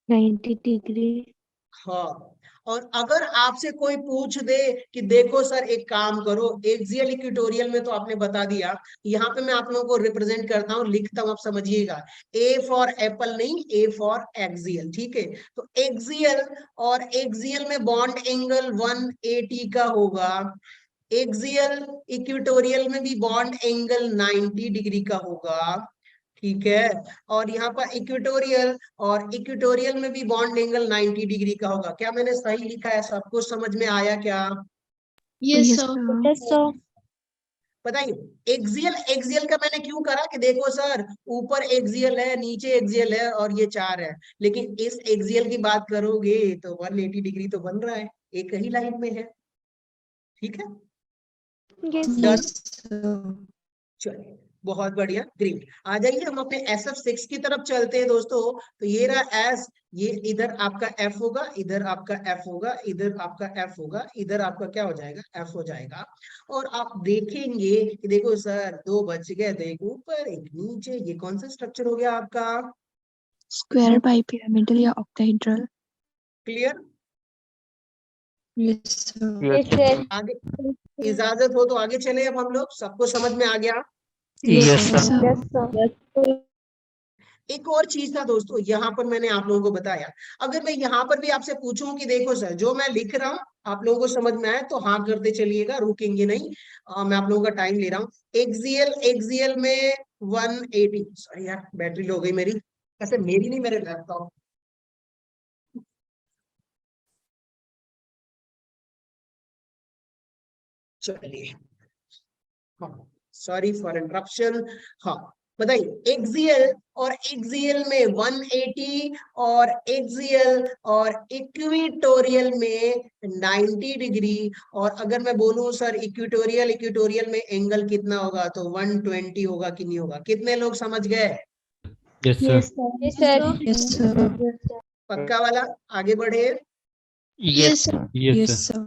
90 degree. हाँ, और अगर आपसे कोई पूछ दे कि देखो सर एक काम करो, एक्सियल इक्वेटोरियल में तो आपने बता दिया, यहाँ पे मैं आप लोगों को रिप्रेजेंट करता हूँ, लिखता हूँ, आप समझिएगा। ए फॉर एप्पल नहीं, ए फॉर एक्सियल, ठीक है। तो एक्सियल, और एक्सियल में बॉन्ड एंगल 180 का होगा। एक्सियल इक्वेटोरियल में भी बॉन्ड एंगल 90 डिग्री का होगा, ठीक है। और यहाँ पर इक्वेटोरियल, और इक्वेटोरियल में भी बॉन्ड एंगल 90 डिग्री का होगा। क्या मैंने सही लिखा है? सबको समझ में आया क्या? Yes, Yes, sir. sir. बताइए। एक्सियल, एक्सियल का मैंने क्यों करा कि देखो सर ऊपर एक्सियल है, नीचे एक्सियल है, और ये 4 है, लेकिन इस एक्सियल की बात करोगे तो 180 डिग्री तो बन रहा है, एक ही लाइन में है, ठीक है। Yes, sir. चलिए, बहुत बढ़िया, ग्रेट। आ जाइए हम अपने SF6 की तरफ चलते हैं दोस्तों। तो ये रहा S, ये इधर आपका F होगा, इधर आपका F होगा, इधर आपका F होगा, इधर आपका क्या हो जाएगा? F हो जाएगा। और आप देखेंगे कि देखो सर 2 बच गए थे, एक ऊपर एक नीचे, ये कौन सा स्ट्रक्चर हो गया आपका? Square bipyramidal या octahedral? Clear? Yes, sir. Yes, sir. आगे इजाजत हो तो आगे चले अब हम लोग, सबको समझ में आ गया? Yes, sir. sir. एक और चीज था दोस्तों, यहाँ पर मैंने आप लोगों को बताया, अगर मैं यहाँ पर भी आपसे पूछूं कि देखो सर जो मैं लिख रहा हूँ आप लोगों को समझ में आए तो हाँ करते चलिएगा, रुकेंगे नहीं। मैं आप लोगों का टाइम ले रहा हूँ। एक्सियल, एक्सियल में 180, सॉरी यार बैटरी लो गई मेरी, ऐसे मेरी नहीं, मेरे लैपटॉप। चलिए, हाँ, सॉरी फॉर इंटरप्शन। हाँ, बताइए। एक्सियल, और एक्सियल में 180, और एक्सियल और इक्वेटोरियल में 90 डिग्री। और अगर मैं बोलूं सर इक्वेटोरियल, इक्वेटोरियल में एंगल कितना होगा तो 120 होगा कि नहीं होगा? कितने लोग समझ गए? Yes, sir. Yes, sir. पक्का वाला? आगे बढ़े। Yes, sir. Yes, Yes, sir. sir.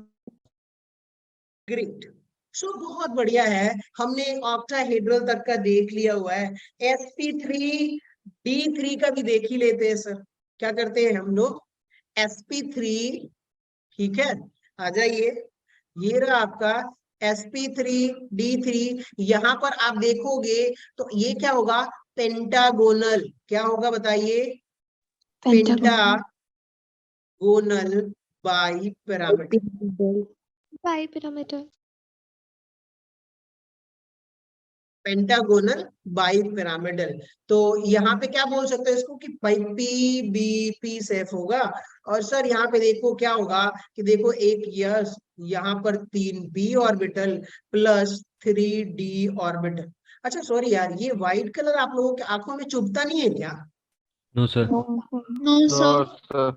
Great. So बहुत बढ़िया है, हमने ऑक्टाहेड्रल तक का देख लिया हुआ है। sp3 d3 का भी देख ही लेते हैं सर। क्या करते हैं हम लोग? sp3, ठीक है, आ जाइए। ये रहा आपका sp3 d3। यहाँ पर आप देखोगे तो ये क्या होगा? पेंटागोनल। क्या होगा बताइए? Pentagon. Pentagonal bipyramidal. Bipyramidal. Pentagonal bipyramidal. तो यहाँ पे क्या बोल सकते हैं इसको कि भाई PBP सेफ होगा। और सर यहाँ पे देखो क्या होगा कि देखो एक यस, यहाँ पर 3B orbital plus 3D orbital. अच्छा सॉरी यार, ये व्हाइट कलर आप लोगों की आंखों में चुभता नहीं है क्या? No, sir. No, sir. No, sir.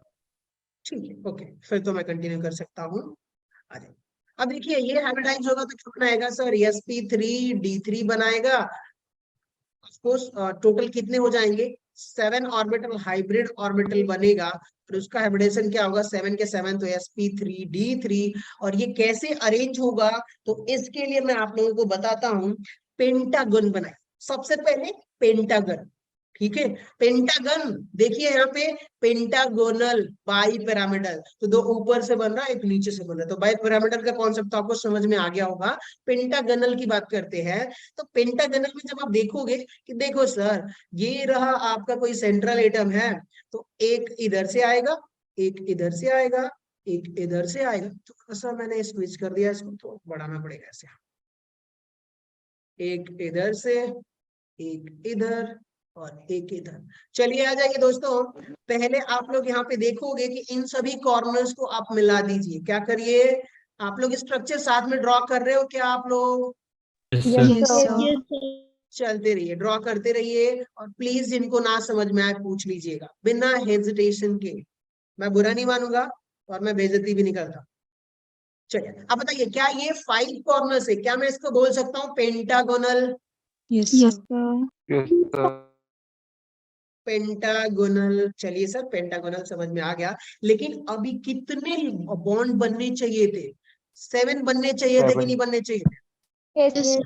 ठीक है, ओके, फिर तो मैं कंटिन्यू कर सकता हूँ। आ जाए। अब देखिए ये हाइब्रिडाइज होगा तो क्या बनाएगा सर? sp3d3 बनाएगा। ऑफकोर्स टोटल कितने हो जाएंगे? 7 ऑर्बिटल हाइब्रिड ऑर्बिटल बनेगा। और उसका हाइब्रिडेशन क्या होगा? 7 के 7 तो sp3d3। और ये कैसे अरेंज होगा तो इसके लिए मैं आप लोगों को बताता हूँ। पेंटागन बनाए सबसे पहले, पेंटागन, ठीक है। पेंटागन देखिए यहाँ पे, पेंटागोनल बाइपिरामिडल, तो 2 ऊपर से बन रहा है, एक नीचे से बन रहा है, तो बाइपिरामिडल का कॉन्सेप्ट तो आपको समझ में आ गया होगा। पेंटागनल की बात करते हैं। तो पेंटागनल में जब आप देखोगे कि देखो सर ये रहा आपका कोई सेंट्रल एटम है, तो एक इधर से आएगा, एक इधर से आएगा, एक इधर से आएगा। थोड़ा सा मैंने स्विच कर दिया, इसको तो बढ़ाना पड़ेगा ऐसे, एक इधर से, एक इधर, और एक इधर। चलिए आ जाइए दोस्तों, पहले आप लोग यहाँ पे देखोगे कि इन सभी कॉर्नर्स को आप मिला दीजिए। क्या करिए? आप लोग स्ट्रक्चर साथ में ड्रॉ कर रहे हो क्या आप लोग? Yes, sir. Yes, sir. Yes, sir. चलते रहिए, ड्रॉ करते रहिए, और प्लीज जिनको ना समझ में आए पूछ लीजिएगा बिना हेजिटेशन के। मैं बुरा नहीं मानूंगा और मैं बेइज्जती भी नहीं करता। चलिए अब बताइए, क्या ये 5 कॉर्नर्स है? क्या मैं इसको बोल सकता हूँ pentagonal? Yes, sir. Yes, sir. Pentagonal. चलिए सर पेंटागोनल समझ में आ गया, लेकिन अभी कितने बॉन्ड बनने चाहिए थे? 7 बनने चाहिए थे कि नहीं बनने चाहिए थे? Yes, sir.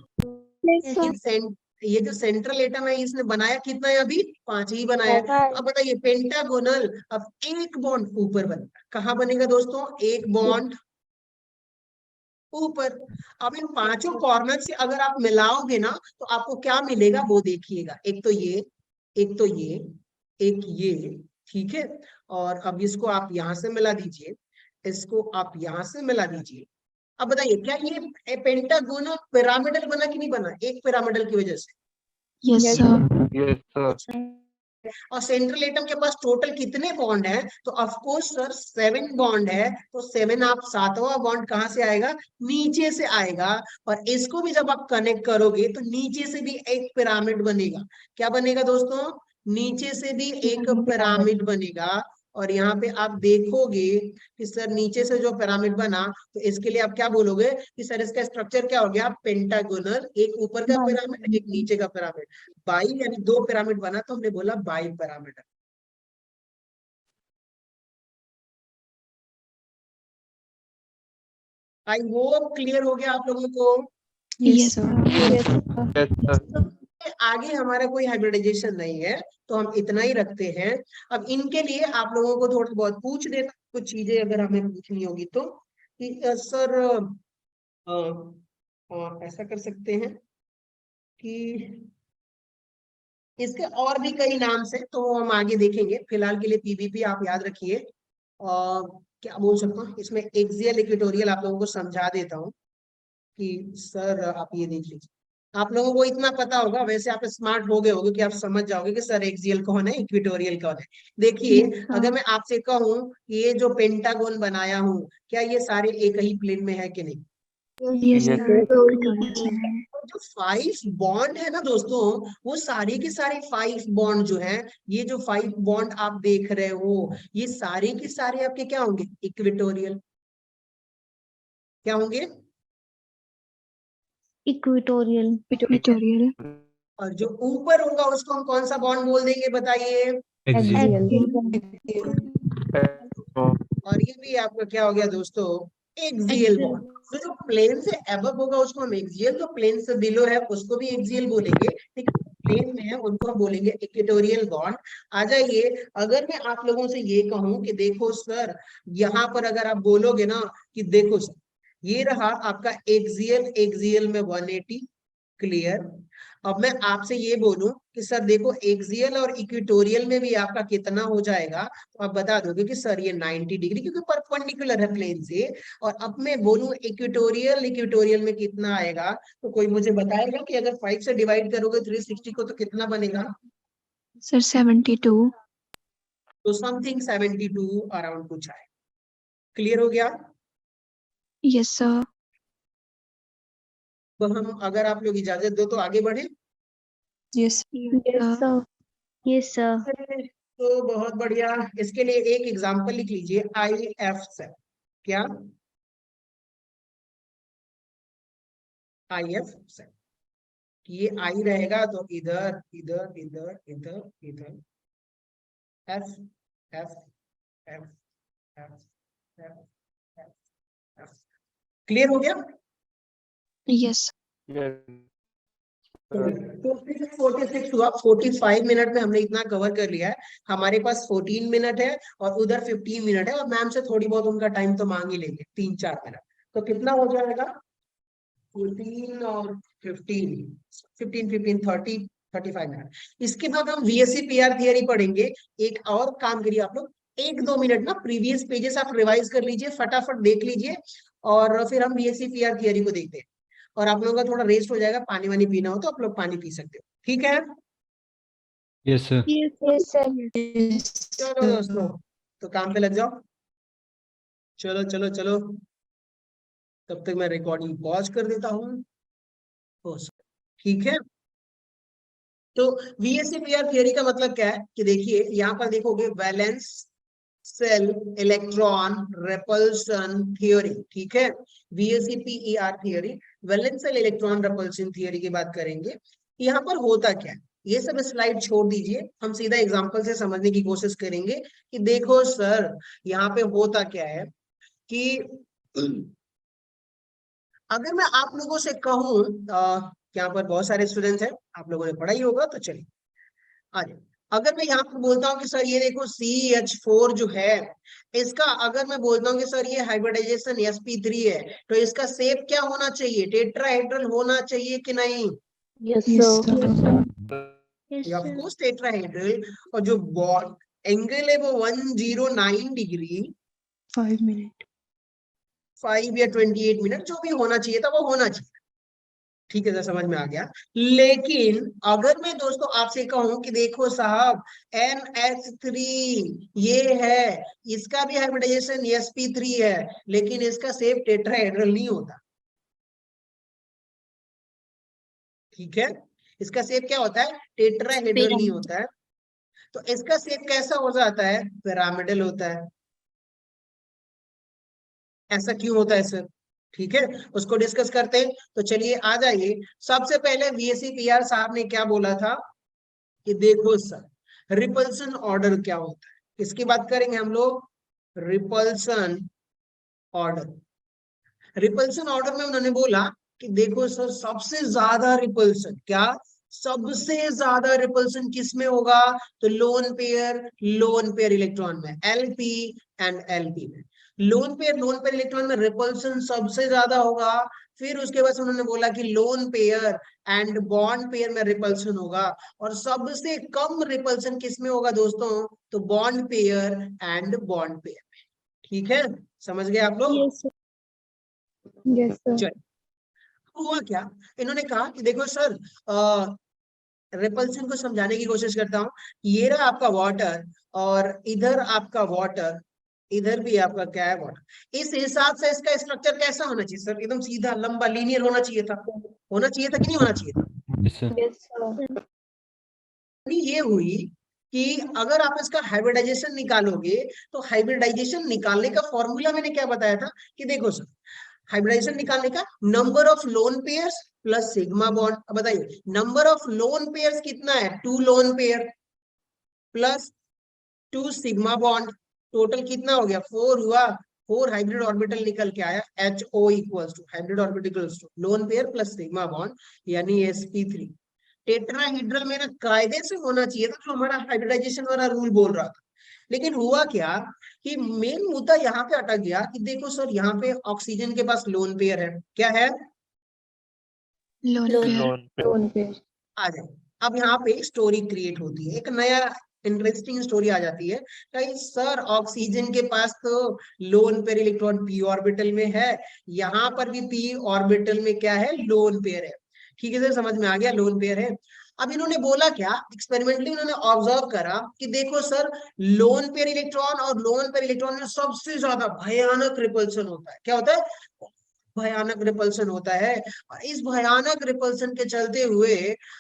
लेकिन ये जो सेंट्रल एटम है इसने बनाया कितना है, अभी 5 ही बनाया है। अब बताइए पेंटागोनल, अब एक बॉन्ड ऊपर बनेगा, कहाँ बनेगा दोस्तों, एक बॉन्ड ऊपर। अब इन 5 कॉर्नर से अगर आप मिलाओगे ना तो आपको क्या मिलेगा वो देखिएगा, एक तो ये, एक तो ये, एक ये, ठीक है। और अब इसको आप यहां से मिला दीजिए, इसको आप यहां से मिला दीजिए। अब बताइए क्या ये पेंटागोनल पिरामिडल बना कि नहीं बना, एक पिरामिडल की वजह से? Yes, sir. Yes, sir. और सेंट्रल एटम के पास टोटल कितने बॉन्ड है, तो ऑफ कोर्स सर 7 बॉन्ड है, तो 7 आप 7वां बॉन्ड कहां से आएगा, नीचे से आएगा। और इसको भी जब आप कनेक्ट करोगे तो नीचे से भी एक पिरामिड बनेगा। क्या बनेगा दोस्तों, नीचे से भी एक पिरामिड बनेगा। और यहाँ पे आप देखोगे कि सर नीचे से जो पिरामिड बना, तो इसके लिए आप क्या बोलोगे कि सर इसका स्ट्रक्चर क्या हो गया, पेंटागोनल, एक ऊपर का पिरामिड एक नीचे का पिरामिड, बाई यानी 2 पिरामिड बना, तो हमने बोला by pyramid. I hope clear हो गया आप लोगों को। Yes, sir. Yes, sir. आगे हमारा कोई हाइब्रिडाइजेशन नहीं है, तो हम इतना ही रखते हैं। अब इनके लिए आप लोगों को थोड़ा बहुत पूछ देना, कुछ चीजें अगर हमें पूछनी होगी तो, कि सर ऐसा कर सकते हैं कि इसके और भी कई नाम से, तो हम आगे देखेंगे। फिलहाल के लिए पीवीपी आप याद रखिए। क्या बोल सकता हूँ इसमें, एक्सियल इक्वेटोरियल आप लोगों को समझा देता हूँ कि सर आप ये देख लीजिए, आप लोगों को इतना पता होगा, वैसे आप स्मार्ट हो गए होगे कि आप समझ जाओगे कि सर एक्सियल कौन है, इक्वेटोरियल कौन है। देखिए अगर मैं आपसे कहूँ कि ये जो पेंटागोन बनाया हूँ, क्या ये सारे एक ही प्लेन में है कि नहीं? Yes, Yes. sir. जो 5 बॉन्ड है ना दोस्तों, वो सारे के सारे 5 बॉन्ड जो है, ये जो 5 बॉन्ड आप देख रहे हो, ये सारे के सारे आपके क्या होंगे, इक्वेटोरियल। क्या होंगे, इक्वेटोरियल। Equatorial. और जो ऊपर होगा उसको हम कौन सा बॉन्ड बोल देंगे, बताइए। Axial. और ये भी आपका क्या हो गया दोस्तों, एक्सियल बॉन्ड। तो जो प्लेन से अबव होगा उसको हम एक्सियल, जो प्लेन से बिलो है उसको भी एक्सियल बोलेंगे, लेकिन प्लेन में है उनको हम बोलेंगे इक्वेटोरियल बॉन्ड। आ जाइए, अगर मैं आप लोगों से ये कहूं कि देखो सर, यहाँ पर अगर आप बोलोगे ना कि देखो सर, ये रहा आपका एक्सियल, एक्सियल में 180, क्लियर। अब मैं आपसे ये बोलूं कि सर देखो एक्सियल और इक्वेटोरियल में भी आपका कितना हो जाएगा, तो आप बता दोगे कि सर ये 90 डिग्री, क्योंकि परपेंडिकुलर है प्लेन से। और अब मैं बोलूं इक्वेटोरियल, इक्वेटोरियल में कितना आएगा, तो कोई मुझे बताएगा कि अगर 5 से डिवाइड करोगे 360 को तो कितना बनेगा? Sir, 72. तो समथिंग 72 अराउंड कुछ आए। क्लियर हो गया? Yes, sir. तो हम, अगर आप लोग इजाजत दो तो आगे बढ़े। Yes, sir. Yes sir. तो बहुत बढ़िया, इसके लिए एक एग्जांपल लिख लीजिए, IF से। क्या? IF से, ये आई रहेगा तो इधर इधर इधर इधर इधर, F F F F F F। Clear हो गया? Yes. तो 46 हुआ, 45 मिनट में हमने इतना कवर कर लिया है। हमारे पास 14 मिनट है और उधर 15 मिनट है, और मैम से थोड़ी बहुत उनका टाइम तो मांग ही लेंगे, 3-4 मिनट। तो कितना हो जाएगा, 14 और 15, 35 मिनट। इसके बाद हम VSC-PR थियरी पढ़ेंगे। एक और काम करिए आप लोग, 1-2 मिनट ना प्रीवियस पेजेस आप रिवाइज कर लीजिए, फटाफट देख लीजिए, और फिर हम VSC-PR थियरी को देखते हैं। और आप लोगों का थोड़ा रेस्ट हो जाएगा, पानी वानी पीना हो तो आप लोग पानी पी सकते हो, ठीक है? Yes, sir. Yes sir. चलो दोस्तों, तो काम पे लग जाओ। चलो चलो चलो, तब तक मैं रिकॉर्डिंग पॉज कर देता हूँ, ठीक है? तो VSC-PR थियरी का मतलब क्या है कि देखिए यहाँ पर देखोगे, valence shell electron repulsion theory, ठीक है? VSC-PR theory, valence shell electron repulsion theory की बात करेंगे। यहाँ पर होता क्या है, ये सब स्लाइड छोड़ दीजिए, हम सीधा एग्जांपल से समझने की कोशिश करेंगे कि देखो सर यहाँ पे होता क्या है कि अगर मैं आप लोगों से कहूं यहाँ पर बहुत सारे स्टूडेंट्स हैं, आप लोगों ने पढ़ा ही होगा, तो चलिए आगे। अगर मैं यहाँ पर बोलता हूँ कि सर ये देखो CH4 जो है, इसका अगर मैं बोलता हूँ कि सर ये हाइब्रिडाइजेशन sp3 है, तो इसका शेप क्या होना चाहिए, टेट्राहेड्रल होना चाहिए कि नहीं? Yes, Yes, sir. sir. Yes, of sir. Course tetrahedral. और जो बॉन्ड एंगल है वो 109 डिग्री 5 minutes. 5 या 28 मिनट जो भी होना चाहिए था वो होना चाहिए। ठीक है सर, समझ में आ गया। लेकिन अगर मैं दोस्तों आपसे कहूं कि देखो साहब NH3 ये है, इसका भी हाइब्रिडाइजेशन sp3 है, लेकिन इसका शेप टेट्राहेड्रल नहीं होता। ठीक है, इसका शेप क्या होता है, टेट्राहेड्रल नहीं होता है। तो इसका शेप कैसा हो जाता है, पिरामिडल होता है। ऐसा क्यों होता है सर? ठीक है, उसको डिस्कस करते हैं। तो चलिए आ जाइए। सबसे पहले VSEPR साहब ने क्या बोला था कि देखो सर रिपल्सन ऑर्डर क्या होता है, इसकी बात करेंगे हम लोग। रिपल्सन ऑर्डर, रिपल्सन ऑर्डर में उन्होंने बोला कि देखो सर सबसे ज्यादा रिपल्सन, क्या सबसे ज्यादा रिपल्सन किस में होगा, तो लोन पेयर इलेक्ट्रॉन में, LP एंड LP में। लोन पेयर इलेक्ट्रॉन में रिपल्सन सबसे ज्यादा होगा। फिर उसके बाद उन्होंने बोला कि lone pair and bond pair में रिपल्सन होगा, और सबसे कम रिपल्सन किस में होगा दोस्तों, तो bond pair and bond pair में। ठीक है, समझ गए आप लोग? Yes, sir. Yes, sir. चल हुआ क्या, इन्होंने कहा कि देखो सर रिपल्सन को समझाने की कोशिश करता हूँ। ये रहा आपका वाटर, और इधर आपका वाटर, इधर भी आपका क्या है, वाटर। इस हिसाब से इसका स्ट्रक्चर कैसा होना चाहिए सर, एकदम सीधा लंबा लीनियर होना चाहिए था कि नहीं होना चाहिए था? Yes, sir. Yes, sir. ये हुई कि अगर आप इसका हाइब्रिडाइजेशन निकालोगे, तो हाइब्रिडाइजेशन निकालने का फॉर्मूला मैंने क्या बताया था कि देखो सर हाइब्रिडाइजेशन निकालने का number of lone pairs plus sigma bond. अब बताइए नंबर ऑफ लोन पेयर्स कितना है, 2 loan pair plus 2 sigma bond, total कितना हो गया, 4 हुआ। 4 हाइब्रिड ऑर्बिटल निकल के आया, HO equals to hybrid orbital equals to lone pair plus sigma bond, यानी sp3। टेट्राहेड्रल में ना कायदे से होना चाहिए था, जो हमारा हाइब्रिडाइजेशन वाला रूल बोल रहा था। लेकिन हुआ क्या कि मेन मुद्दा यहाँ पे अटक गया कि देखो सर यहाँ पे ऑक्सीजन के पास लोन पेयर है, क्या है, Lone pair. Lone pair. आ जाए। अब यहाँ पे स्टोरी क्रिएट होती है, एक नया इंटरेस्टिंग स्टोरी आ जाती है कि सर ऑक्सीजन के पास तो loan pair electron p orbital में है, यहाँ पर भी p ऑर्बिटल में क्या है, लोन पेयर है। ठीक है सर, समझ में आ गया, लोन पेयर है। अब इन्होंने बोला क्या, एक्सपेरिमेंटली उन्होंने ऑब्जर्व करा कि देखो सर लोन पेयर इलेक्ट्रॉन और लोन पेयर इलेक्ट्रॉन में सबसे ज्यादा भयानक रिपल्सन होता है। क्या होता है, भयानक रिपल्सन होता है। और इस भयानक रिपल्सन के चलते हुए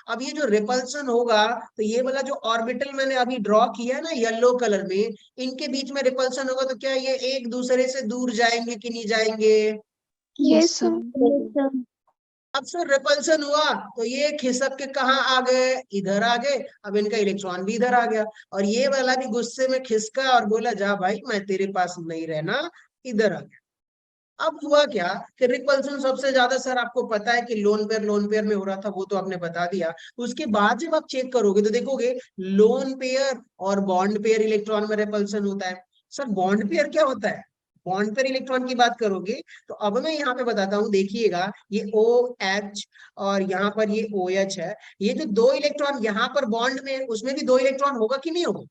अब ये जो रिपल्सन होगा, तो ये वाला जो ऑर्बिटल मैंने अभी ड्रॉ किया है ना येलो कलर में, इनके बीच में रिपल्सन होगा, तो क्या ये एक दूसरे से दूर जाएंगे कि नहीं जाएंगे? Yes, sir. Yes, sir. अब सर रिपल्सन हुआ तो ये खिसक के कहाँ आ गए, इधर आ गए। अब इनका इलेक्ट्रॉन भी इधर आ गया, और ये वाला भी गुस्से में खिसका और बोला जा भाई मैं तेरे पास नहीं रहना, इधर आ गया। अब हुआ क्या कि रिपल्सन सबसे ज्यादा सर आपको पता है कि लोन पेयर में हो रहा था, वो तो आपने बता दिया। उसके बाद जब आप चेक करोगे तो देखोगे लोन पेयर और बॉन्ड पेयर इलेक्ट्रॉन में रिपल्सन होता है। सर बॉन्ड पेयर क्या होता है, बॉन्ड पेयर इलेक्ट्रॉन की बात करोगे तो अब मैं यहाँ पे बताता हूँ, देखिएगा ये OH और यहाँ पर ये OH है। ये जो 2 इलेक्ट्रॉन यहाँ पर बॉन्ड में, उसमें भी 2 इलेक्ट्रॉन होगा कि नहीं होगा,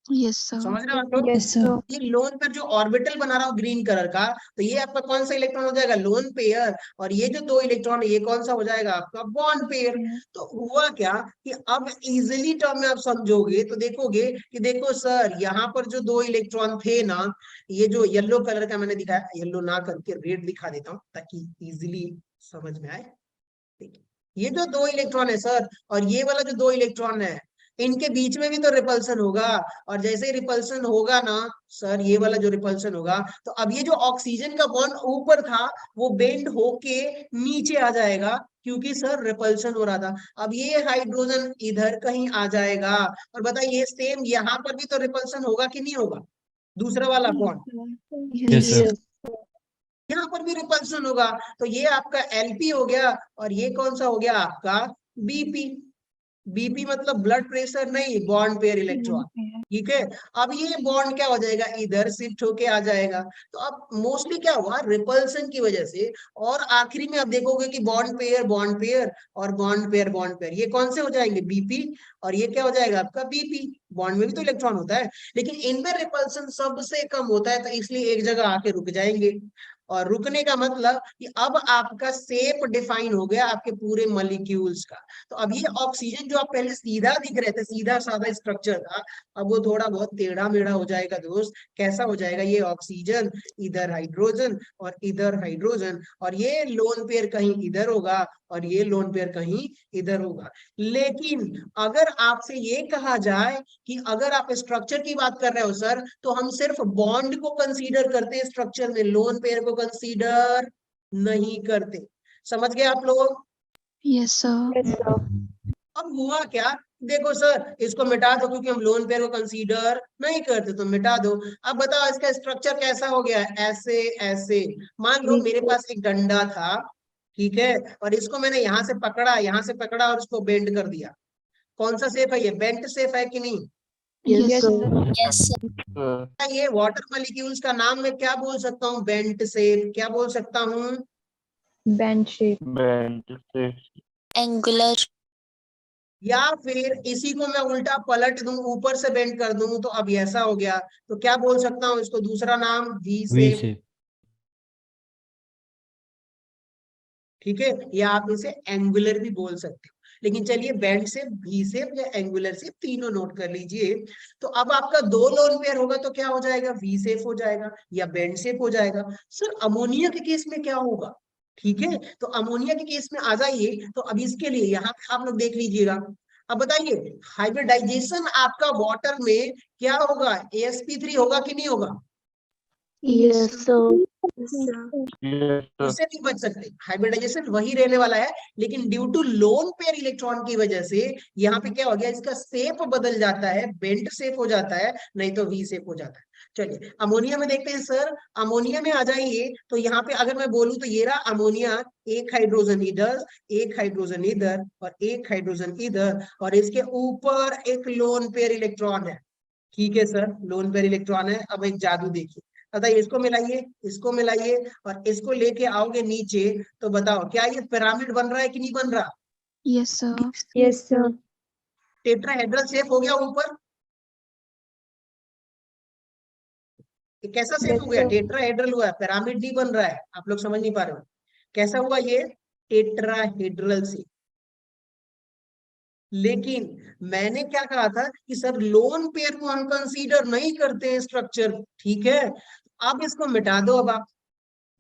Yes, sir. समझ रहे हो आप लोग? Yes, sir. ये लोन पेयर जो ऑर्बिटल बना रहा हूँ ग्रीन कलर का, तो ये आपका कौन सा इलेक्ट्रॉन हो जाएगा, लोन पेयर। और ये जो 2 इलेक्ट्रॉन है ये कौन सा हो जाएगा, आपका बॉन्ड पेयर। तो हुआ क्या कि अब इजिली टर्म में आप समझोगे तो देखोगे कि देखो सर यहाँ पर जो 2 इलेक्ट्रॉन थे ना, ये जो येलो कलर का मैंने दिखाया, येलो ना करके रेड दिखा देता हूँ ताकि इजिली समझ में आए। ये जो 2 इलेक्ट्रॉन है सर, और ये वाला जो 2 इलेक्ट्रॉन है, इनके बीच में भी तो रिपल्सन होगा। और जैसे ही रिपल्सन होगा ना सर, ये वाला जो रिपल्सन होगा, तो अब ये जो ऑक्सीजन का बॉन्ड ऊपर था वो बेंड होके नीचे आ जाएगा, क्योंकि सर रिपल्सन हो रहा था। अब ये हाइड्रोजन इधर कहीं आ जाएगा, और बताइए सेम यहाँ पर भी तो रिपल्सन होगा कि नहीं होगा, दूसरा वाला bond. Yes, Yes, sir. sir. यहाँ पर भी रिपल्सन होगा, तो ये आपका एलपी हो गया और ये कौन सा हो गया आपका बीपी। बीपी मतलब ब्लड प्रेशर नहीं, बॉन्ड पेयर इलेक्ट्रॉन। ठीक है, अब ये बॉन्ड क्या हो जाएगा, इधर शिफ्ट होके आ जाएगा। तो अब मोस्टली क्या हुआ, रिपल्सन की वजह से, और आखिरी में आप देखोगे कि बॉन्ड पेयर और बॉन्ड पेयर, ये कौन से हो जाएंगे, बीपी, और ये क्या हो जाएगा आपका बीपी। बॉन्ड में भी तो इलेक्ट्रॉन होता है, लेकिन इनमें रिपल्सन सबसे कम होता है, तो इसलिए एक जगह आके रुक जाएंगे। और रुकने का मतलब कि अब आपका शेप डिफाइन हो गया आपके पूरे मॉलिक्यूल्स का। तो अब ये ऑक्सीजन जो आप पहले सीधा दिख रहे थे, सीधा साधा स्ट्रक्चर था, अब वो थोड़ा बहुत टेढ़ा मेढ़ा हो जाएगा दोस्त। कैसा हो जाएगा, ये ऑक्सीजन, इधर हाइड्रोजन और इधर हाइड्रोजन, और ये लोन पेयर कहीं इधर होगा और ये लोन पेयर कहीं इधर होगा। लेकिन अगर आपसे ये कहा जाए कि अगर आप स्ट्रक्चर की बात कर रहे हो सर, तो हम सिर्फ बॉन्ड को कंसीडर करते हैं स्ट्रक्चर में, लोन पेयर को कंसीडर नहीं करते। समझ गए आप लोग? Yes, sir. अब हुआ क्या, देखो सर इसको मिटा दो क्योंकि हम लोन पेयर को कंसीडर नहीं करते, तो मिटा दो। अब बताओ इसका स्ट्रक्चर कैसा हो गया, ऐसे ऐसे। मान लो मेरे पास एक डंडा था, ठीक है, और इसको मैंने यहाँ से पकड़ा और उसको बेंड कर दिया। कौन सा शेप है ये, बेंट शेप है कि नहीं? Yes, sir. Yes, sir. ये वाटर मॉलिक्यूल्स का नाम मैं क्या बोल सकता हूँ, बेंट शेप। क्या बोल सकता हूँ, Band shape. Band से Angular. या फिर इसी को मैं उल्टा पलट दूं, ऊपर से बेंड कर दूं, तो अब ऐसा हो गया, तो क्या बोल सकता हूँ इसको, दूसरा नाम वी वी शेप। से ठीक है, या आप इसे एंगुलर भी बोल सकते हो, लेकिन चलिए बेंड शेप, वी शेप या एंगुलर शेप तीनों नोट कर लीजिए। तो अब आपका दो लोन पेयर होगा तो क्या हो जाएगा, वी शेप हो जाएगा या बेंड शेप हो जाएगा। सर अमोनिया के केस में क्या होगा, ठीक है, तो अमोनिया के केस में आ जाइए। तो अब इसके लिए यहाँ पे आप लोग देख लीजिएगा। अब बताइए हाइब्रिडाइजेशन आपका वाटर में क्या होगा, sp3 होगा कि नहीं होगा? Yes, sir. yes, sir. उससे नहीं बच सकते, हाइब्रिडाइजेशन वही रहने वाला है, लेकिन due to lone pair electron की वजह से यहाँ पे क्या हो गया, इसका शेप बदल जाता है, बेंट शेप हो जाता है, नहीं तो वी शेप हो जाता है। चलिए अमोनिया में देखते हैं सर। अमोनिया में आ जाइए, तो यहाँ पे अगर मैं बोलूं तो ये रहा अमोनिया, एक हाइड्रोजन इधर, एक हाइड्रोजन इधर और एक हाइड्रोजन इधर, और इसके ऊपर एक लोन पेयर इलेक्ट्रॉन है। ठीक है सर, लोन पेयर इलेक्ट्रॉन है। अब एक जादू देखिए, बताइए इसको मिलाइए और इसको लेके आओगे नीचे, तो बताओ क्या ये पिरामिड बन रहा है कि नहीं बन रहा? Yes, sir. Yes, sir. Tetrahedral shape हो गया ऊपर, ये कैसा शेप Yes, हो गया, sir. टेट्राहेड्रल हुआ है, पिरामिड नहीं बन रहा है। आप लोग समझ नहीं पा रहे हो, कैसा हुआ ये, टेट्राहेड्रल शेप। लेकिन मैंने क्या कहा था कि सर लोन पेयर को हम कंसीडर नहीं करते हैं स्ट्रक्चर, ठीक है, अब इसको मिटा दो। अब आप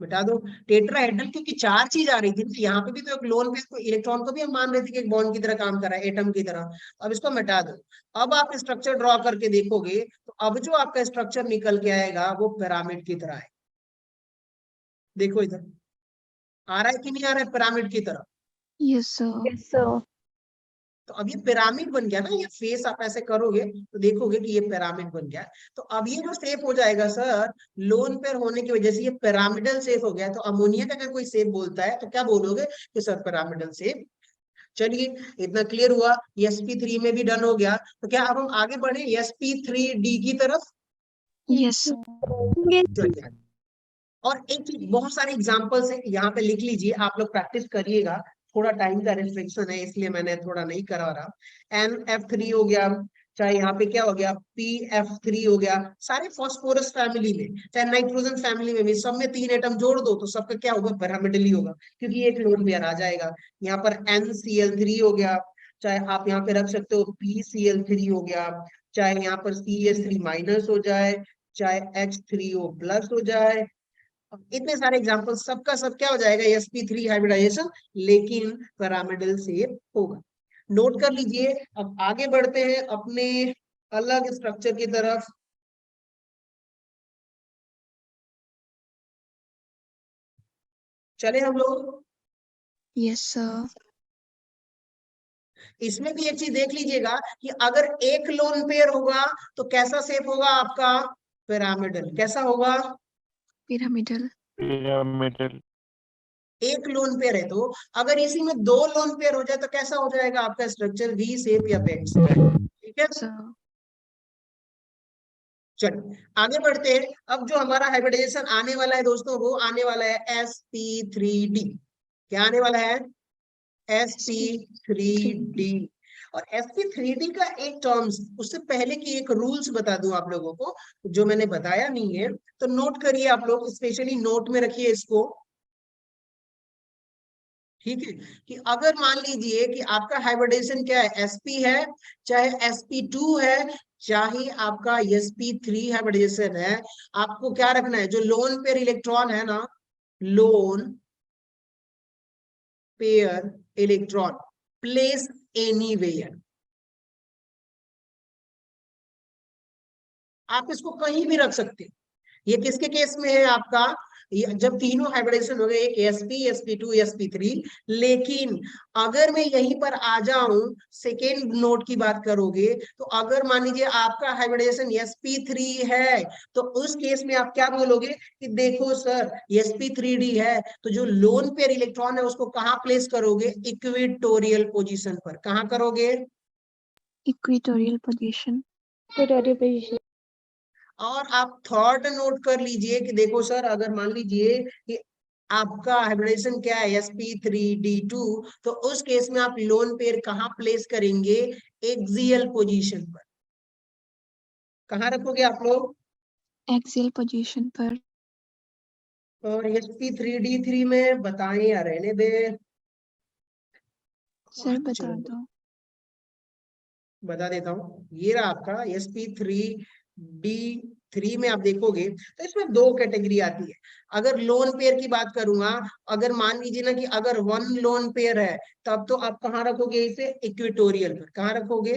मिटा दो टेट्राहेड्रल, क्योंकि चार चीज आ रही थी, यहाँ पे भी तो एक लोन पेयर को, इलेक्ट्रॉन को भी हम मान रहे थे कि एक बॉन्ड की तरह काम कर रहा है, एटम की तरह। अब इसको मिटा दो, अब आप स्ट्रक्चर ड्रॉ करके देखोगे तो अब जो आपका स्ट्रक्चर निकल के आएगा वो पिरामिड की तरह है। देखो इधर आ रहा है कि नहीं आ रहा है, पिरामिड की तरह। Yes, sir. Yes, sir. तो अब ये पिरामिड बन गया ना, ये फेस आप ऐसे करोगे तो देखोगे कि ये पिरामिड बन गया। तो अब ये जो शेप हो जाएगा सर, लोन पेयर होने की वजह से ये पिरामिडल शेप हो गया। तो अमोनिया का अगर कोई शेप बोलता है तो क्या बोलोगे कि सर पिरामिडल शेप। चलिए इतना क्लियर हुआ, sp3 में भी डन हो गया। तो क्या अब हम आगे बढ़े sp3d की तरफ? Yes, sir. चलिए, और एक चीज, बहुत सारे एग्जांपल्स हैं यहाँ पे, लिख लीजिए, आप लोग प्रैक्टिस करिएगा। थोड़ा टाइम का रिस्ट्रिक्शन है इसलिए मैंने थोड़ा नहीं करा रहा। NF3 हो गया, चाहे यहाँ पे क्या हो गया, PF3 हो गया, सारे फॉस्फोरस फैमिली में, चाहे नाइट्रोजन फैमिली में भी, सब में 3 एटम जोड़ दो तो सबका क्या होगा, पिरामिडली होगा, क्योंकि एक लोन पेयर आ जाएगा। यहाँ पर NCl3 हो गया, चाहे आप यहाँ पे रख सकते हो PCl3 हो गया, चाहे यहाँ पर CH3 माइनस हो जाए, चाहे H3O प्लस हो जाए। इतने सारे एग्जांपल, सबका सब क्या हो जाएगा, sp3 हाइब्रिडाइजेशन, लेकिन पिरामिडल शेप होगा। नोट कर लीजिए। अब आगे बढ़ते हैं अपने अलग स्ट्रक्चर की तरफ। चले हम लोग। Yes, sir. इसमें भी एक चीज देख लीजिएगा कि अगर एक लोन पेयर होगा तो कैसा शेप होगा आपका, पिरामिडल। कैसा होगा, Pyramidal. pyramidal, एक लोन पेयर है, तो अगर इसी में दो लोन पेयर हो जाए तो कैसा हो जाएगा आपका स्ट्रक्चर, वी शेप या बेड शेप, ठीक है। sir, चलिए आगे बढ़ते हैं। अब जो हमारा हाइब्रिडाइजेशन आने वाला है दोस्तों, वो आने वाला है sp3d। क्या आने वाला है, sp3d। और sp3d का एक टर्म्स, उससे पहले की एक रूल्स बता दूं आप लोगों को, जो मैंने बताया नहीं है, तो नोट करिए आप लोग, स्पेशली नोट में रखिए इसको, ठीक है। कि अगर मान लीजिए कि आपका हाइब्रिडाइजेशन क्या है, sp है, चाहे sp2 है, चाहे आपका sp3 हाइब्रिडाइजेशन है, आपको क्या रखना है, जो लोन पेयर इलेक्ट्रॉन है ना, loan pair electron place anywhere, आप इसको कहीं भी रख सकते हैं। ये किसके केस में है आपका, जब तीनों हाइब्रिडाइजेशन हो गए, एक sp sp2 sp3, लेकिन अगर मैं यहीं पर आ जाऊं, सेकेंड नोट की बात करोगे, तो अगर मान लीजिए आपका हाइब्रिडाइजेशन sp3 है, तो उस केस में आप क्या बोलोगे कि देखो सर sp3d है, तो जो लोन पेयर इलेक्ट्रॉन है उसको कहाँ प्लेस करोगे, इक्वेटोरियल पोजीशन पर। कहाँ करोगे, equatorial position, Equatorial position. और आप थर्ड नोट कर लीजिए कि देखो सर, अगर मान लीजिए कि आपका हाइब्रिडाइजेशन क्या है sp3d2, तो उस केस में आप लोन पेयर कहाँ प्लेस करेंगे, एक्सियल पोजीशन पर। कहाँ रखोगे आप लोग, axial position पर, और sp3d3 में बताएं या रहने दे, सर बता चलो दो, बता देता हूँ। ये रहा आपका sp3d3 में आप देखोगे तो इसमें दो कैटेगरी आती है। अगर लोन पेयर की बात करूंगा, अगर मान लीजिए ना कि अगर वन लोन पेयर है, तब तो आप कहाँ रखोगे इसे, इक्वेटोरियल पर। कहाँ रखोगे,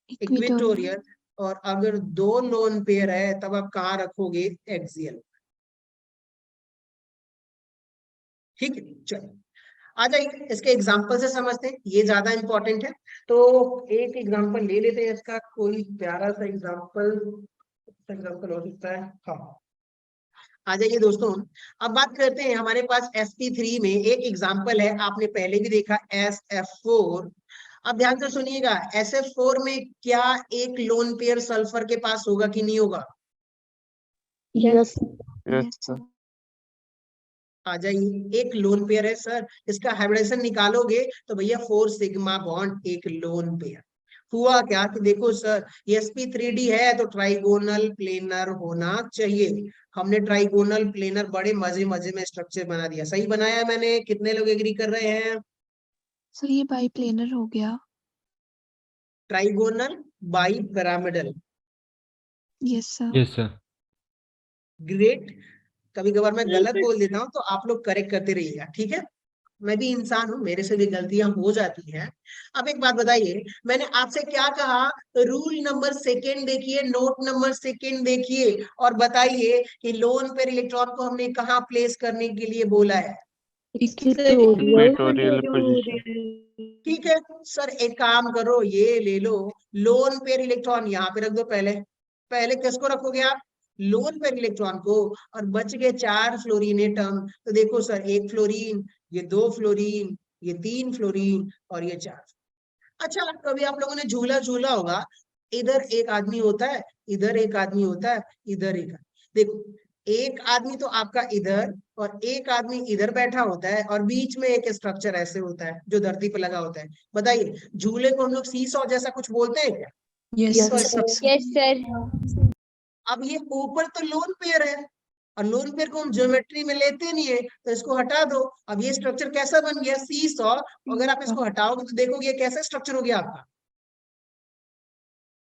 equatorial, इक्वेटोरियल। और अगर दो लोन पेयर है, तब आप कहाँ रखोगे, एक्सियल। ठीक है, चलो आ जाइए इसके एग्जाम्पल से समझते हैं, ये ज्यादा इंपॉर्टेंट है। तो एक एग्जाम्पल ले लेते हैं इसका, कोई प्यारा सा एग्जाम्पल हो सकता है। हाँ आ जाइए दोस्तों, अब बात करते हैं, हमारे पास sp3 में एक एग्जाम्पल है, आपने पहले भी देखा sf4। अब ध्यान से सुनिएगा, sf4 में क्या एक लोन पेयर सल्फर के पास होगा कि नहीं होगा, Yes. yes sir, आ जाइए। एक लोन पेयर है सर, इसका हाइब्रिडेशन निकालोगे तो भैया 4 सिग्मा बॉन्ड, एक लोन पेयर। हुआ क्या कि देखो सर, sp3d है तो ट्राइगोनल प्लेनर होना चाहिए। हमने ट्राइगोनल प्लेनर बड़े मजे मजे में स्ट्रक्चर बना दिया, सही बनाया है मैंने, कितने लोग एग्री कर रहे हैं, सर ये बाईप्लेनर हो गया, trigonal bi pyramidal, yes sir, yes sir, great. कभी कभार मैं गलत बोल देता हूँ तो आप लोग करेक्ट करते रहिएगा, ठीक है। मैं भी इंसान हूं, मेरे से भी गलतियां हो जाती हैं। अब एक बात बताइए, मैंने आपसे क्या कहा, रूल नंबर सेकेंड देखिए, नोट नंबर सेकेंड देखिए, और बताइए कि लोन पेयर इलेक्ट्रॉन को हमने कहाँ प्लेस करने के लिए बोला है। equatorial position, ठीक है सर, एक काम करो, ये ले लो, लोन पेयर इलेक्ट्रॉन यहाँ पे रख दो। पहले पहले किसको रखोगे आप, लोन पेयर इलेक्ट्रॉन को, और बच गए 4 फ्लोरीन एटम। तो देखो सर, 1 फ्लोरीन, ये 2 फ्लोरीन, ये 3 फ्लोरीन, और ये 4। अच्छा, कभी आप लोगों ने झूला झूला होगा, इधर एक आदमी होता है, इधर एक आदमी होता है, इधर एक। देखो, एक आदमी तो आपका इधर और एक आदमी इधर बैठा होता है, और बीच में एक स्ट्रक्चर ऐसे होता है जो धरती पे लगा होता है। बताइए, झूले को हम लोग सीसॉ जैसा कुछ बोलते हैं क्या, yes Yes, sir, sir. Yes, sir. अब ये ऊपर तो लोन पेयर है, और लोन पेयर को हम ज्योमेट्री में लेते नहीं है, तो इसको हटा दो। अब ये स्ट्रक्चर कैसा बन गया, सीसॉ। अगर आप इसको हटाओगे तो देखोगे ये कैसा स्ट्रक्चर हो गया आपका,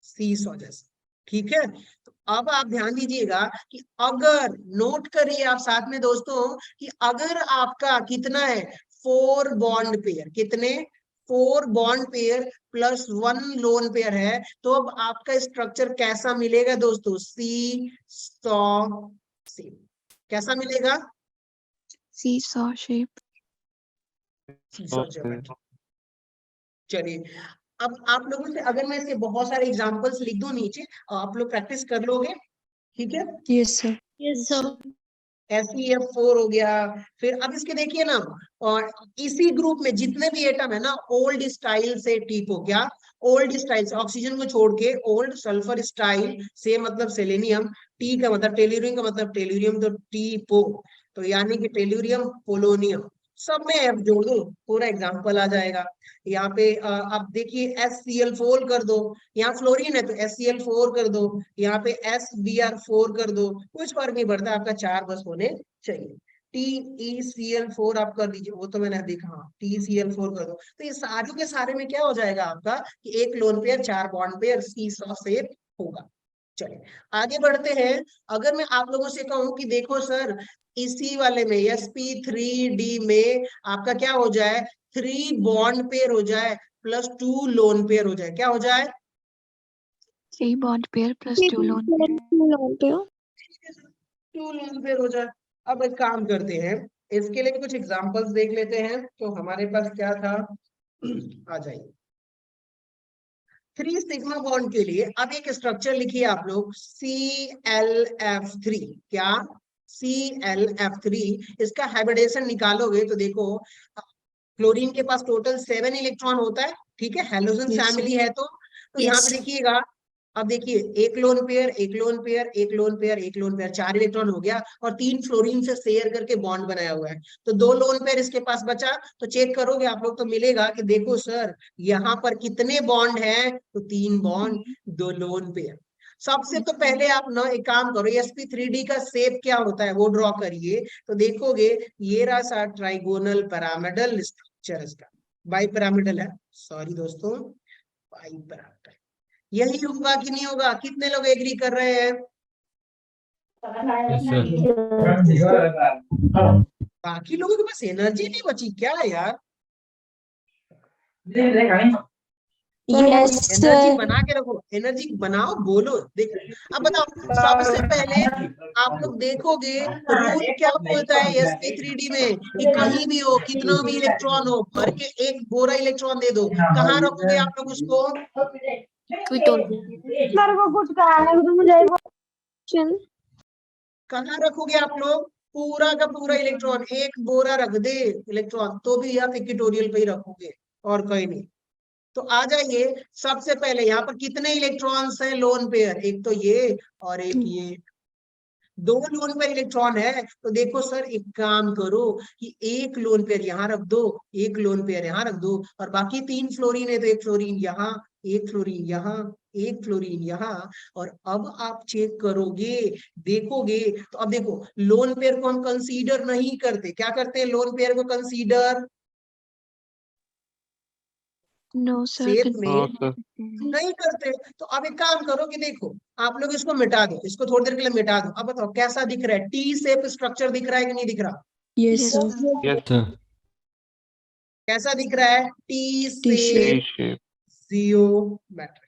सीसॉ जैसा, ठीक है। तो अब आप ध्यान दीजिएगा कि अगर, नोट करिए आप साथ में दोस्तों, कि अगर आपका कितना है, 4 बॉन्ड पेयर, कितने, 4 bond pair plus 1 lone pair है, तो अब आपका स्ट्रक्चर कैसा मिलेगा दोस्तों, सी सॉ शेप। कैसा मिलेगा, seesaw shape, सीसॉ ज्योमेट्री। चलिए, अब आप लोगों से अगर मैं इसके बहुत सारे एग्जांपल्स लिख दूं नीचे, आप लोग प्रैक्टिस कर लोगे, ठीक है। yes sir, Yes, sir. SeF4 हो गया। फिर अब इसके देखिए ना, और इसी ग्रुप में जितने भी एटम है ना, ओल्ड स्टाइल से टीप हो गया, ओल्ड स्टाइल से ऑक्सीजन को छोड़ के ओल्ड, सल्फर स्टाइल से मतलब सेलेनियम, टी का मतलब टेल्यूरियम, का मतलब टेल्यूरियम, तो टीपो, तो यानी कि टेल्यूरियम, पोलोनियम, सब में F जोड़ दो, पूरा एग्जाम्पल आ जाएगा। यहाँ पे आप देखिए SCl4 कर दो, यहाँ फ्लोरीन है तो SCl4 कर दो, यहाँ पे SBr4 कर दो, कुछ फर्क नहीं पड़ता, आपका 4 बस होने चाहिए। TeCl4 आप कर दीजिए, वो तो मैंने देखा, हाँ TeCl4 कर दो, तो ये सारे के सारे में क्या हो जाएगा आपका कि एक lone pair, 4 bond pair, seesaw shape होगा। चलिए आगे बढ़ते हैं। अगर मैं आप लोगों से कहूं कि देखो सर, इसी वाले में sp3d में आपका क्या हो जाए, 3 बॉन्ड पेयर हो जाए प्लस 2 लोन पेयर हो जाए, क्या हो जाए, 3 bond pair plus 2 lone pair. 2 lone pair हो जाए। अब एक काम करते हैं, इसके लिए कुछ एग्जांपल्स देख लेते हैं। तो हमारे पास क्या था, आ जाइए, 3 सिग्मा बॉन्ड के लिए अब एक स्ट्रक्चर लिखिए आप लोग, ClF3, क्या, ClF3, इसका हाइब्रिडेशन निकालोगे तो देखो, क्लोरीन के पास टोटल 7 इलेक्ट्रॉन होता है, ठीक है, हैलोजन फैमिली है तो यहाँ पे देखिएगा, अब देखिए एक लोन पेयर, एक लोन पेयर, एक लोन पेयर, एक लोन पेयर, 4 इलेक्ट्रॉन हो गया, और 3 फ्लोरीन से शेयर करके बॉन्ड बनाया हुआ है, तो 2 लोन पेयर इसके पास बचा। तो चेक करोगे आप लोग तो मिलेगा कि देखो सर यहाँ पर कितने बॉन्ड हैं, तो 3 बॉन्ड, 2 लोन पेयर। सबसे तो पहले आप ना एक काम करो, sp3d का शेप क्या होता है वो ड्रॉ करिए, तो देखोगे ये रहा सा ट्राइगोनल पिरामिडल स्ट्रक्चर, इसका बाई पिरामिडल है, सॉरी दोस्तों, बाई पिरामिडल, यही होगा कि नहीं होगा, कितने लोग एग्री कर रहे हैं, बाकी लोगों के पास एनर्जी नहीं बची क्या यार, Yes, एनर्जी sir. बना के रखो, एनर्जी बनाओ, बोलो, देखो। अब बताओ, सबसे पहले आप लोग देखोगे रूल क्या बोलता है sp3d में, कि कहीं भी हो, कितना भी इलेक्ट्रॉन हो, भर के एक बोरा इलेक्ट्रॉन दे दो, कहाँ रखोगे आप लोग उसको, मेरे को कुछ कराने को तो मुझे चल कहाँ रखोगे आप लोग, पूरा का पूरा इलेक्ट्रॉन, एक बोरा रख दे इलेक्ट्रॉन तो भी आप इक्विटोरियल पे ही रखोगे, और कहीं नहीं। तो आ जाइए, सबसे पहले यहाँ पर कितने इलेक्ट्रॉन्स हैं लोन पेयर, एक तो ये और एक ये, 2 लोन पेयर इलेक्ट्रॉन है, तो देखो सर एक काम करो कि एक लोन पेयर यहाँ रख दो, एक लोन पेयर यहाँ रख दो, और बाकी 3 फ्लोरीन है तो एक फ्लोरीन यहाँ, एक फ्लोरीन यहाँ, एक फ्लोरीन यहाँ, और अब आप चेक करोगे, देखोगे तो अब देखो लोन पेयर को हम कंसीडर नहीं करते, क्या करते हैं, लोन पेयर को consider No, sir. Shape consider में नहीं नहीं करते। तो अब एक काम करो कि देखो, आप लोग इसको मिटा दो, इसको थोड़ी देर के लिए मिटा दो, अब बताओ कैसा दिख रहा है, टी शेप स्ट्रक्चर दिख रहा है कि नहीं दिख रहा, Yes, sir. कैसा दिख रहा है, टी शेप shape. जियोमेट्री,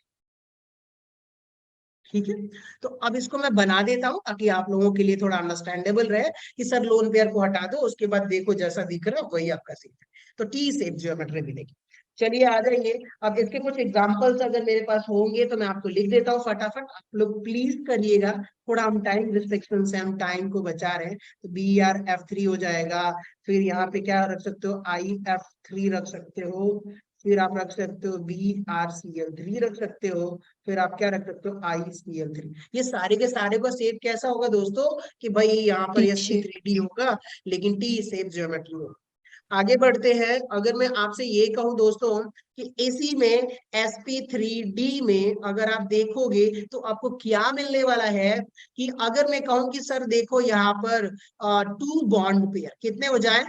ठीक है। तो अब इसको मैं बना देता हूं ताकि आप लोगों के लिए थोड़ा अंडरस्टैंडेबल रहे, कि सर लोन पेयर को हटा दो, उसके बाद देखो जैसा दिख रहा है वही आपका शेप है, तो टी शेप जियोमेट्री मिलेगी। चलिए आ जाइए, अब इसके कुछ एग्जांपल्स अगर मेरे पास होंगे तो मैं आपको लिख देता हूँ फटाफट, आप लोग प्लीज करिएगा, थोड़ा हम टाइम रिस्ट्रिक्शन से हम टाइम को बचा रहे हैं। तो BrF3 हो जाएगा, फिर यहाँ पे क्या रख सकते हो, IF3 रख सकते हो, फिर आप रख सकते हो BrCl3 रख सकते हो, फिर आप क्या रख सकते हो ICl3। ये सारे के सारे का शेप कैसा होगा दोस्तों, कि भाई यहाँ पर sp3d होगा लेकिन टी शेप ज्योमेट्री होगा। आगे बढ़ते हैं, अगर मैं आपसे ये कहूं दोस्तों कि इसी में sp3d में अगर आप देखोगे तो आपको क्या मिलने वाला है, कि अगर मैं कहूं कि सर देखो यहाँ पर 2 बॉन्ड पेयर कितने हो जाए,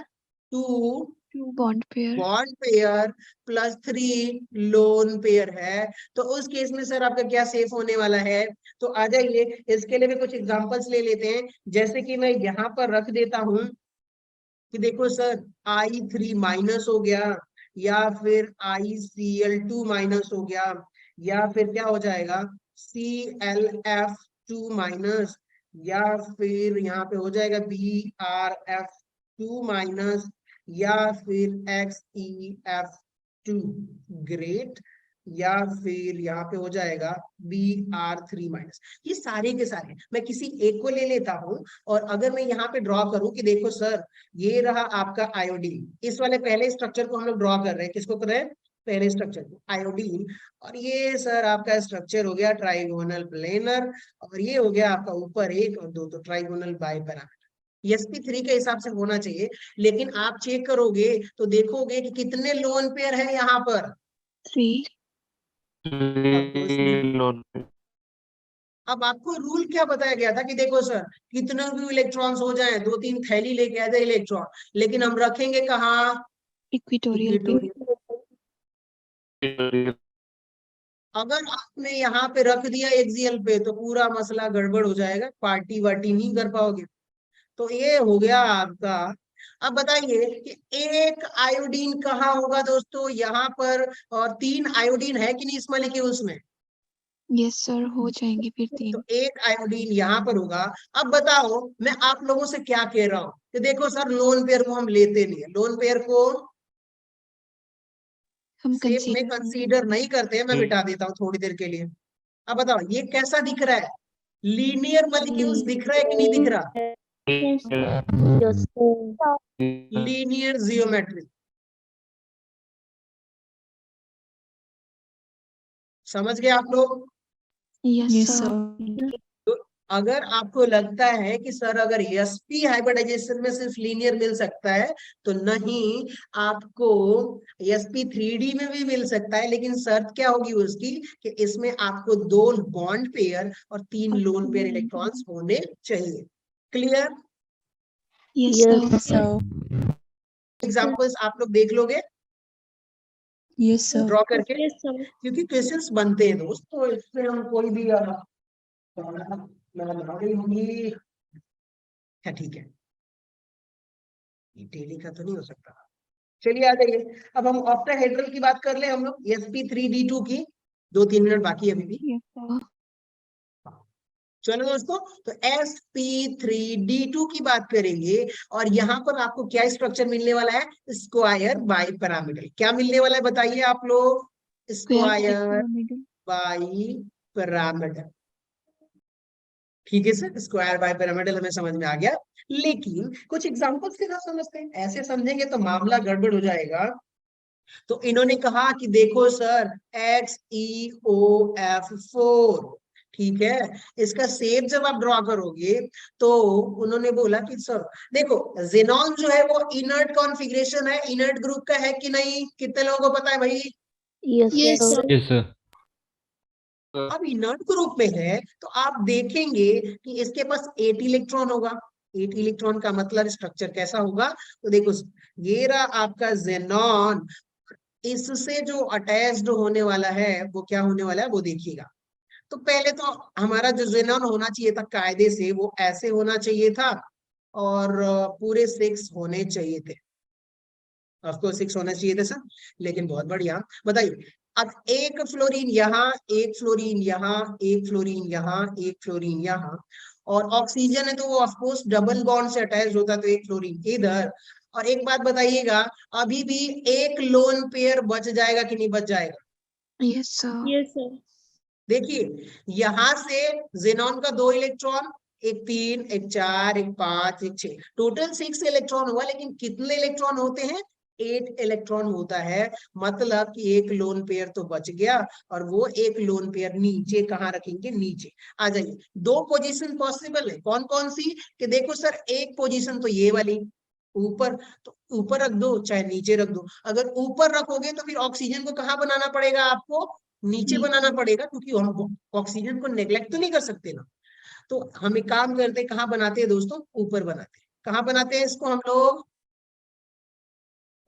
2 2 bond pair. Bond pair plus 3 lone pair है, तो उस केस में सर आपका क्या सेफ होने वाला है। तो आ जाइए, इसके लिए भी कुछ एग्जांपल्स ले लेते हैं, जैसे कि मैं यहाँ पर रख देता हूं कि देखो सर I3 माइनस हो गया, या फिर ICl2 माइनस हो गया, या फिर क्या हो जाएगा ClF2 माइनस, या फिर यहाँ पे हो जाएगा BrF2 माइनस, या फिर XeF2, ग्रेट, या फिर यहाँ पे हो जाएगा Br3-। ये सारे के सारे मैं किसी एक को ले लेता हूँ और अगर मैं यहाँ पे ड्रॉ करूँ कि देखो सर ये रहा आपका आयोडीन, इस वाले पहले स्ट्रक्चर को हम लोग ड्रॉ कर रहे हैं, किसको कर रहे हैं, पहले स्ट्रक्चर को आयोडीन, और ये सर आपका स्ट्रक्चर हो गया ट्राइगोनल प्लेनर, और ये हो गया आपका ऊपर 1 और 2 तो ट्राइगोनल बाइपैरामीटर। sp3 के हिसाब से होना चाहिए, लेकिन आप चेक करोगे तो देखोगे कि कितने लोन पेयर है यहाँ पर, 3 अब आपको रूल क्या बताया गया था कि देखो सर कितने भी इलेक्ट्रॉन्स हो जाएं, 2-3 थैली लेके आ जाए इलेक्ट्रॉन, लेकिन हम रखेंगे कहाँ, इक्वेटोरियल पे। अगर आपने यहाँ पे रख दिया एक्सियल पे तो पूरा मसला गड़बड़ हो जाएगा, पार्टी वार्टी नहीं कर पाओगे। तो ये हो गया आपका। अब बताइए कि एक आयोडीन कहाँ होगा दोस्तों, यहाँ पर, और 3 आयोडीन है कि नहीं इस मॉलिक्यूल्स में, यस सर, हो जाएंगे फिर 3। तो एक आयोडीन यहाँ पर होगा। अब बताओ मैं आप लोगों से क्या कह रहा हूँ कि देखो सर लोन पेयर को हम लेते नहीं है, लोन पेयर को हम सेप में कंसीडर नहीं करते हैं, मैं मिटा देता हूँ थोड़ी देर के लिए। अब बताओ ये कैसा दिख रहा है, लीनियर मॉलिक्यूल्स दिख रहा है कि नहीं दिख रहा, लीनियर जियोमेट्री, समझ गए आप लोग। Yes sir. तो अगर आपको लगता है कि सर अगर sp हाइब्रिडाइजेशन में सिर्फ लीनियर मिल सकता है, तो नहीं, आपको sp3d में भी मिल सकता है, लेकिन शर्त क्या होगी उसकी कि इसमें आपको 2 बॉन्ड पेयर और 3 लोन पेयर इलेक्ट्रॉन्स होने चाहिए। क्लियर? Yes sir. एग्जांपल्स आप लोग देख लोगे यस सर। ड्रॉ करके, Yes, sir. क्योंकि क्वेश्चंस बनते हैं दोस्त, तो इसमें हम कोई भी होंगी, ठीक है, डेली का तो नहीं हो सकता। चलिए आ जाइए, अब हम ऑक्टाहेड्रल की बात कर ले हम लोग, sp3d2 की, 2-3 मिनट बाकी है अभी भी। Yes sir. चलो दोस्तों, तो sp3d2 की बात करेंगे, और यहाँ पर आपको क्या स्ट्रक्चर मिलने वाला है, स्क्वायर बाइपिरामिडल। क्या मिलने वाला है बताइए आप लोग, स्क्वायर बाइपिरामिडल। ठीक है सर, स्क्वायर बाइपिरामिडल हमें समझ में आ गया, लेकिन कुछ एग्जांपल्स के साथ समझते हैं, ऐसे समझेंगे तो मामला गड़बड़ हो जाएगा। तो इन्होंने कहा कि देखो सर XeOF4, ठीक है, इसका शेप जब आप ड्रॉ करोगे तो उन्होंने बोला कि सर देखो जेनॉन जो है वो इनर्ट कॉन्फ़िगरेशन है, इनर्ट ग्रुप का है कि नहीं, कितने लोगों को पता है भाई? Yes, sir. Yes, sir. अब इनर्ट ग्रुप में है तो आप देखेंगे कि इसके पास 8 इलेक्ट्रॉन होगा। 8 इलेक्ट्रॉन का मतलब स्ट्रक्चर कैसा होगा, तो देखो ये रहा आपका जेनॉन, इससे जो अटैच्ड होने वाला है वो क्या होने वाला है वो देखिएगा। तो पहले तो हमारा जो जेनॉन होना चाहिए था कायदे से वो ऐसे होना चाहिए था, और पूरे 6 होने चाहिए थे, आपको 6 होना चाहिए था सर, लेकिन बहुत बढ़िया। बताइए अब एक फ्लोरीन यहाँ, एक फ्लोरीन यहाँ, एक फ्लोरीन यहाँ, एक फ्लोरीन यहाँ, और ऑक्सीजन है तो वो ऑफकोर्स डबल बॉन्ड से अटैच होता, तो एक फ्लोरीन इधर। और एक बात बताइएगा, अभी भी एक लोन पेयर बच जाएगा कि नहीं बच जाएगा? Yes sir. Yes, sir. देखिए यहां से जेनॉन का 2 इलेक्ट्रॉन, एक 3, एक 4, एक 5, एक 6, टोटल 6 इलेक्ट्रॉन हुआ, लेकिन कितने इलेक्ट्रॉन होते हैं, 8 इलेक्ट्रॉन होता है। मतलब कि एक लोन पेयर तो बच गया, और वो एक लोन पेयर नीचे कहाँ रखेंगे, नीचे। आ जाइए, 2 पोजीशन पॉसिबल है, कौन कौन सी, कि देखो सर एक पोजीशन तो ये वाली ऊपर, तो ऊपर रख दो चाहे नीचे रख दो। अगर ऊपर रखोगे तो फिर ऑक्सीजन को कहाँ बनाना पड़ेगा आपको, नीचे बनाना पड़ेगा, क्योंकि हम ऑक्सीजन को नेग्लेक्ट तो नहीं कर सकते ना। तो हम एक काम करते हैं, कहाँ बनाते हैं दोस्तों, ऊपर बनाते हैं। कहाँ बनाते हैं इसको हम लोग,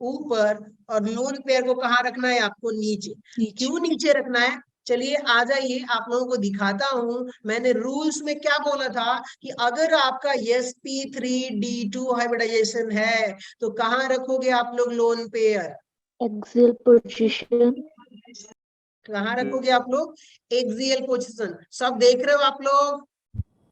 ऊपर, और लोन पेयर को कहाँ रखना है आपको, नीचे। क्यों नीचे रखना है, चलिए आ जाइए आप लोगों को दिखाता हूं। मैंने रूल्स में क्या बोला था कि अगर आपका sp3d2 हाइब्रिडाइजेशन है तो कहाँ रखोगे आप लोग लोन पेयर, एक्सियल पोजीशन। कहाँ रखोगे आप लोग, एक्सियल पोजीशन। सब देख रहे हो आप लोग?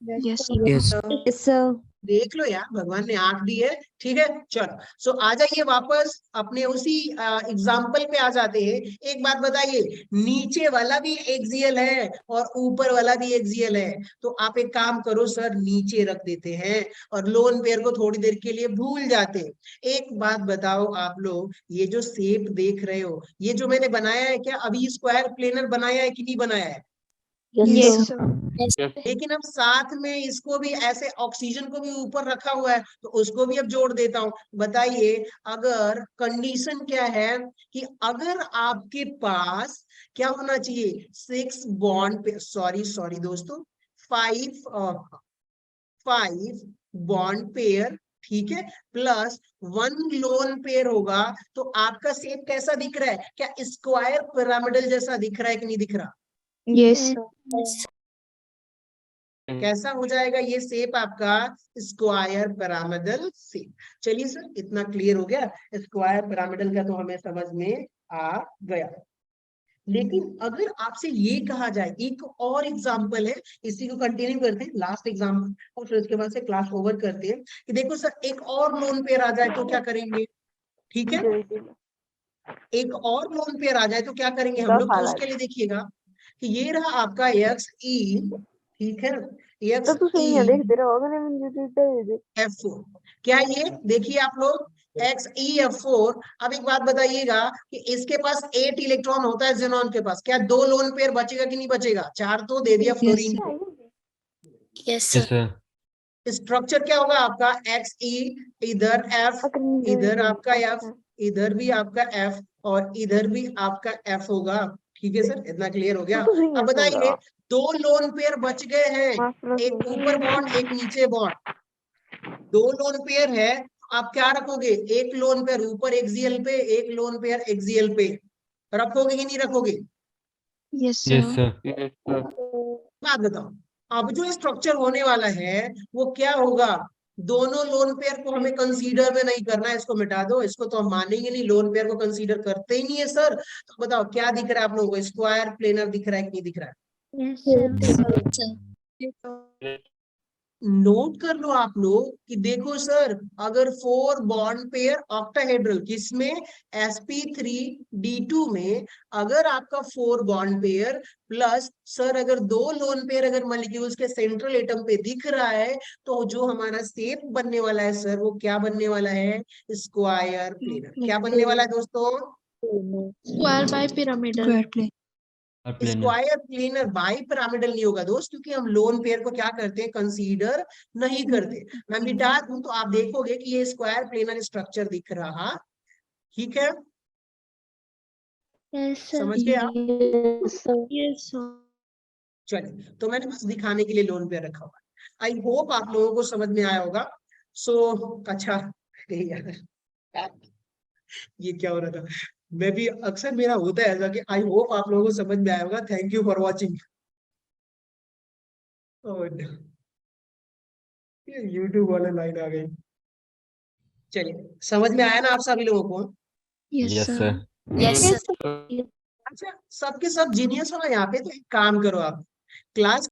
Yes Yes. Yes sir. देख लो यार, भगवान ने आंख दी है, ठीक है। चलो, सो आ जाइए वापस अपने उसी एग्जाम्पल पे आ जाते हैं। एक बात बताइए, नीचे वाला भी एक्सियल है और ऊपर वाला भी एक्सियल है, तो आप एक काम करो सर, नीचे रख देते हैं और लोन पेयर को थोड़ी देर के लिए भूल जाते हैं। एक बात बताओ आप लोग, ये जो शेप देख रहे हो, ये जो मैंने बनाया है, क्या अभी स्क्वायर प्लेनर बनाया है कि नहीं बनाया है? Yes, Yes, sir. sir. Yes. लेकिन अब साथ में इसको भी ऐसे ऑक्सीजन को भी ऊपर रखा हुआ है, तो उसको भी अब जोड़ देता हूं। बताइए, अगर कंडीशन क्या है कि अगर आपके पास क्या होना चाहिए, 6 बॉन्ड पे, सॉरी दोस्तों, 5 बॉन्ड पेयर, ठीक है, प्लस 1 लोन पेयर होगा, तो आपका शेप कैसा दिख रहा है? क्या स्क्वायर पिरामिडल जैसा दिख रहा है कि नहीं दिख रहा? Yes, sir. Yes. कैसा हो जाएगा ये शेप आपका? Square pyramidal shape. चलिए सर, इतना क्लियर हो गया, स्क्वायर पिरामिडल का तो हमें समझ में आ गया। लेकिन अगर आपसे ये कहा जाए, एक और एग्जांपल है, इसी को कंटिन्यू करते हैं, लास्ट एग्जांपल, और फिर उसके बाद से क्लास ओवर करते हैं, कि देखो सर, एक और लोन पेयर आ जाए तो क्या करेंगे? ठीक है, एक और लोन पेयर आ जाए तो क्या करेंगे हम लोग? तो उसके लिए देखिएगा कि ये रहा आपका एक्स ई, ठीक है, एक्स F4, क्या ये देखिए आप लोग, XeF4। अब एक बात बताइएगा कि इसके पास 8 इलेक्ट्रॉन होता है ज़ेनॉन के पास, क्या 2 लोन पेयर बचेगा कि नहीं बचेगा? 4 तो दे दिया फ्लोरीन को। Yes, sir. स्ट्रक्चर क्या होगा आपका? Xe, इधर F, इधर आपका F, इधर भी आपका F और इधर भी आपका F होगा। ठीक है सर, इतना क्लियर हो गया। अब बताइए, 2 लोन पेयर बच गए हैं, एक ऊपर बॉन्ड एक नीचे बॉन्ड, 2 लोन पेयर है, आप क्या रखोगे? एक लोन पेयर ऊपर एक्सियल पे, एक लोन पेयर एक्सियल पे, रखोगे कि नहीं रखोगे? Yes, sir. बात बताओ, अब जो स्ट्रक्चर होने वाला है वो क्या होगा? दोनों लोन पेयर को हमें कंसीडर में नहीं करना है, इसको मिटा दो, इसको तो हम मानेंगे नहीं, लोन पेयर को कंसीडर करते ही नहीं है सर। तो बताओ क्या दिख रहा है आप लोगों को? स्क्वायर प्लेनर दिख रहा है कि नहीं दिख रहा है? Yes, sir. Yes, sir. Note कर लो आप लोग कि देखो सर, अगर 4 बॉन्ड पेयर ऑक्टाहेड्रल, किसमें? sp3d2 में, अगर आपका 4 बॉन्ड पेयर प्लस सर अगर 2 लोन पेयर अगर मॉलिक्यूल्स के सेंट्रल एटम पे दिख रहा है, तो जो हमारा शेप बनने वाला है सर, वो क्या बनने वाला है? Square planar. क्या बनने वाला है दोस्तों? Square bipyramidal. Square plane. Square planar. Bi pyramidal नहीं होगा दोस्त, क्योंकि हम लोन पेयर को क्या करते हैं? कंसीडर नहीं करते। मैं मिटा दूं तो आप देखोगे कि ये स्क्वायर प्लेनर स्ट्रक्चर दिख रहा, ठीक है, Yes, sir. समझ गए आप? Yes, sir. चलिए, तो मैंने बस दिखाने के लिए लोन पेयर रखा हुआ है। आई होप आप लोगों को समझ में आया होगा। सो अच्छा, यार ये क्या हो रहा था? मैं भी अक्सर, मेरा होता है ऐसा कि आई होप आप लोगों को समझ में आया होगा। Thank you for watching. ये यूट्यूब वाले लाइन आ गई। चलिए, समझ में आया ना आप सभी लोगों को? Yes, sir. Yes, sir. अच्छा, सबके सब जीनियस हो ना यहाँ पे, तो एक काम करो आप, क्लास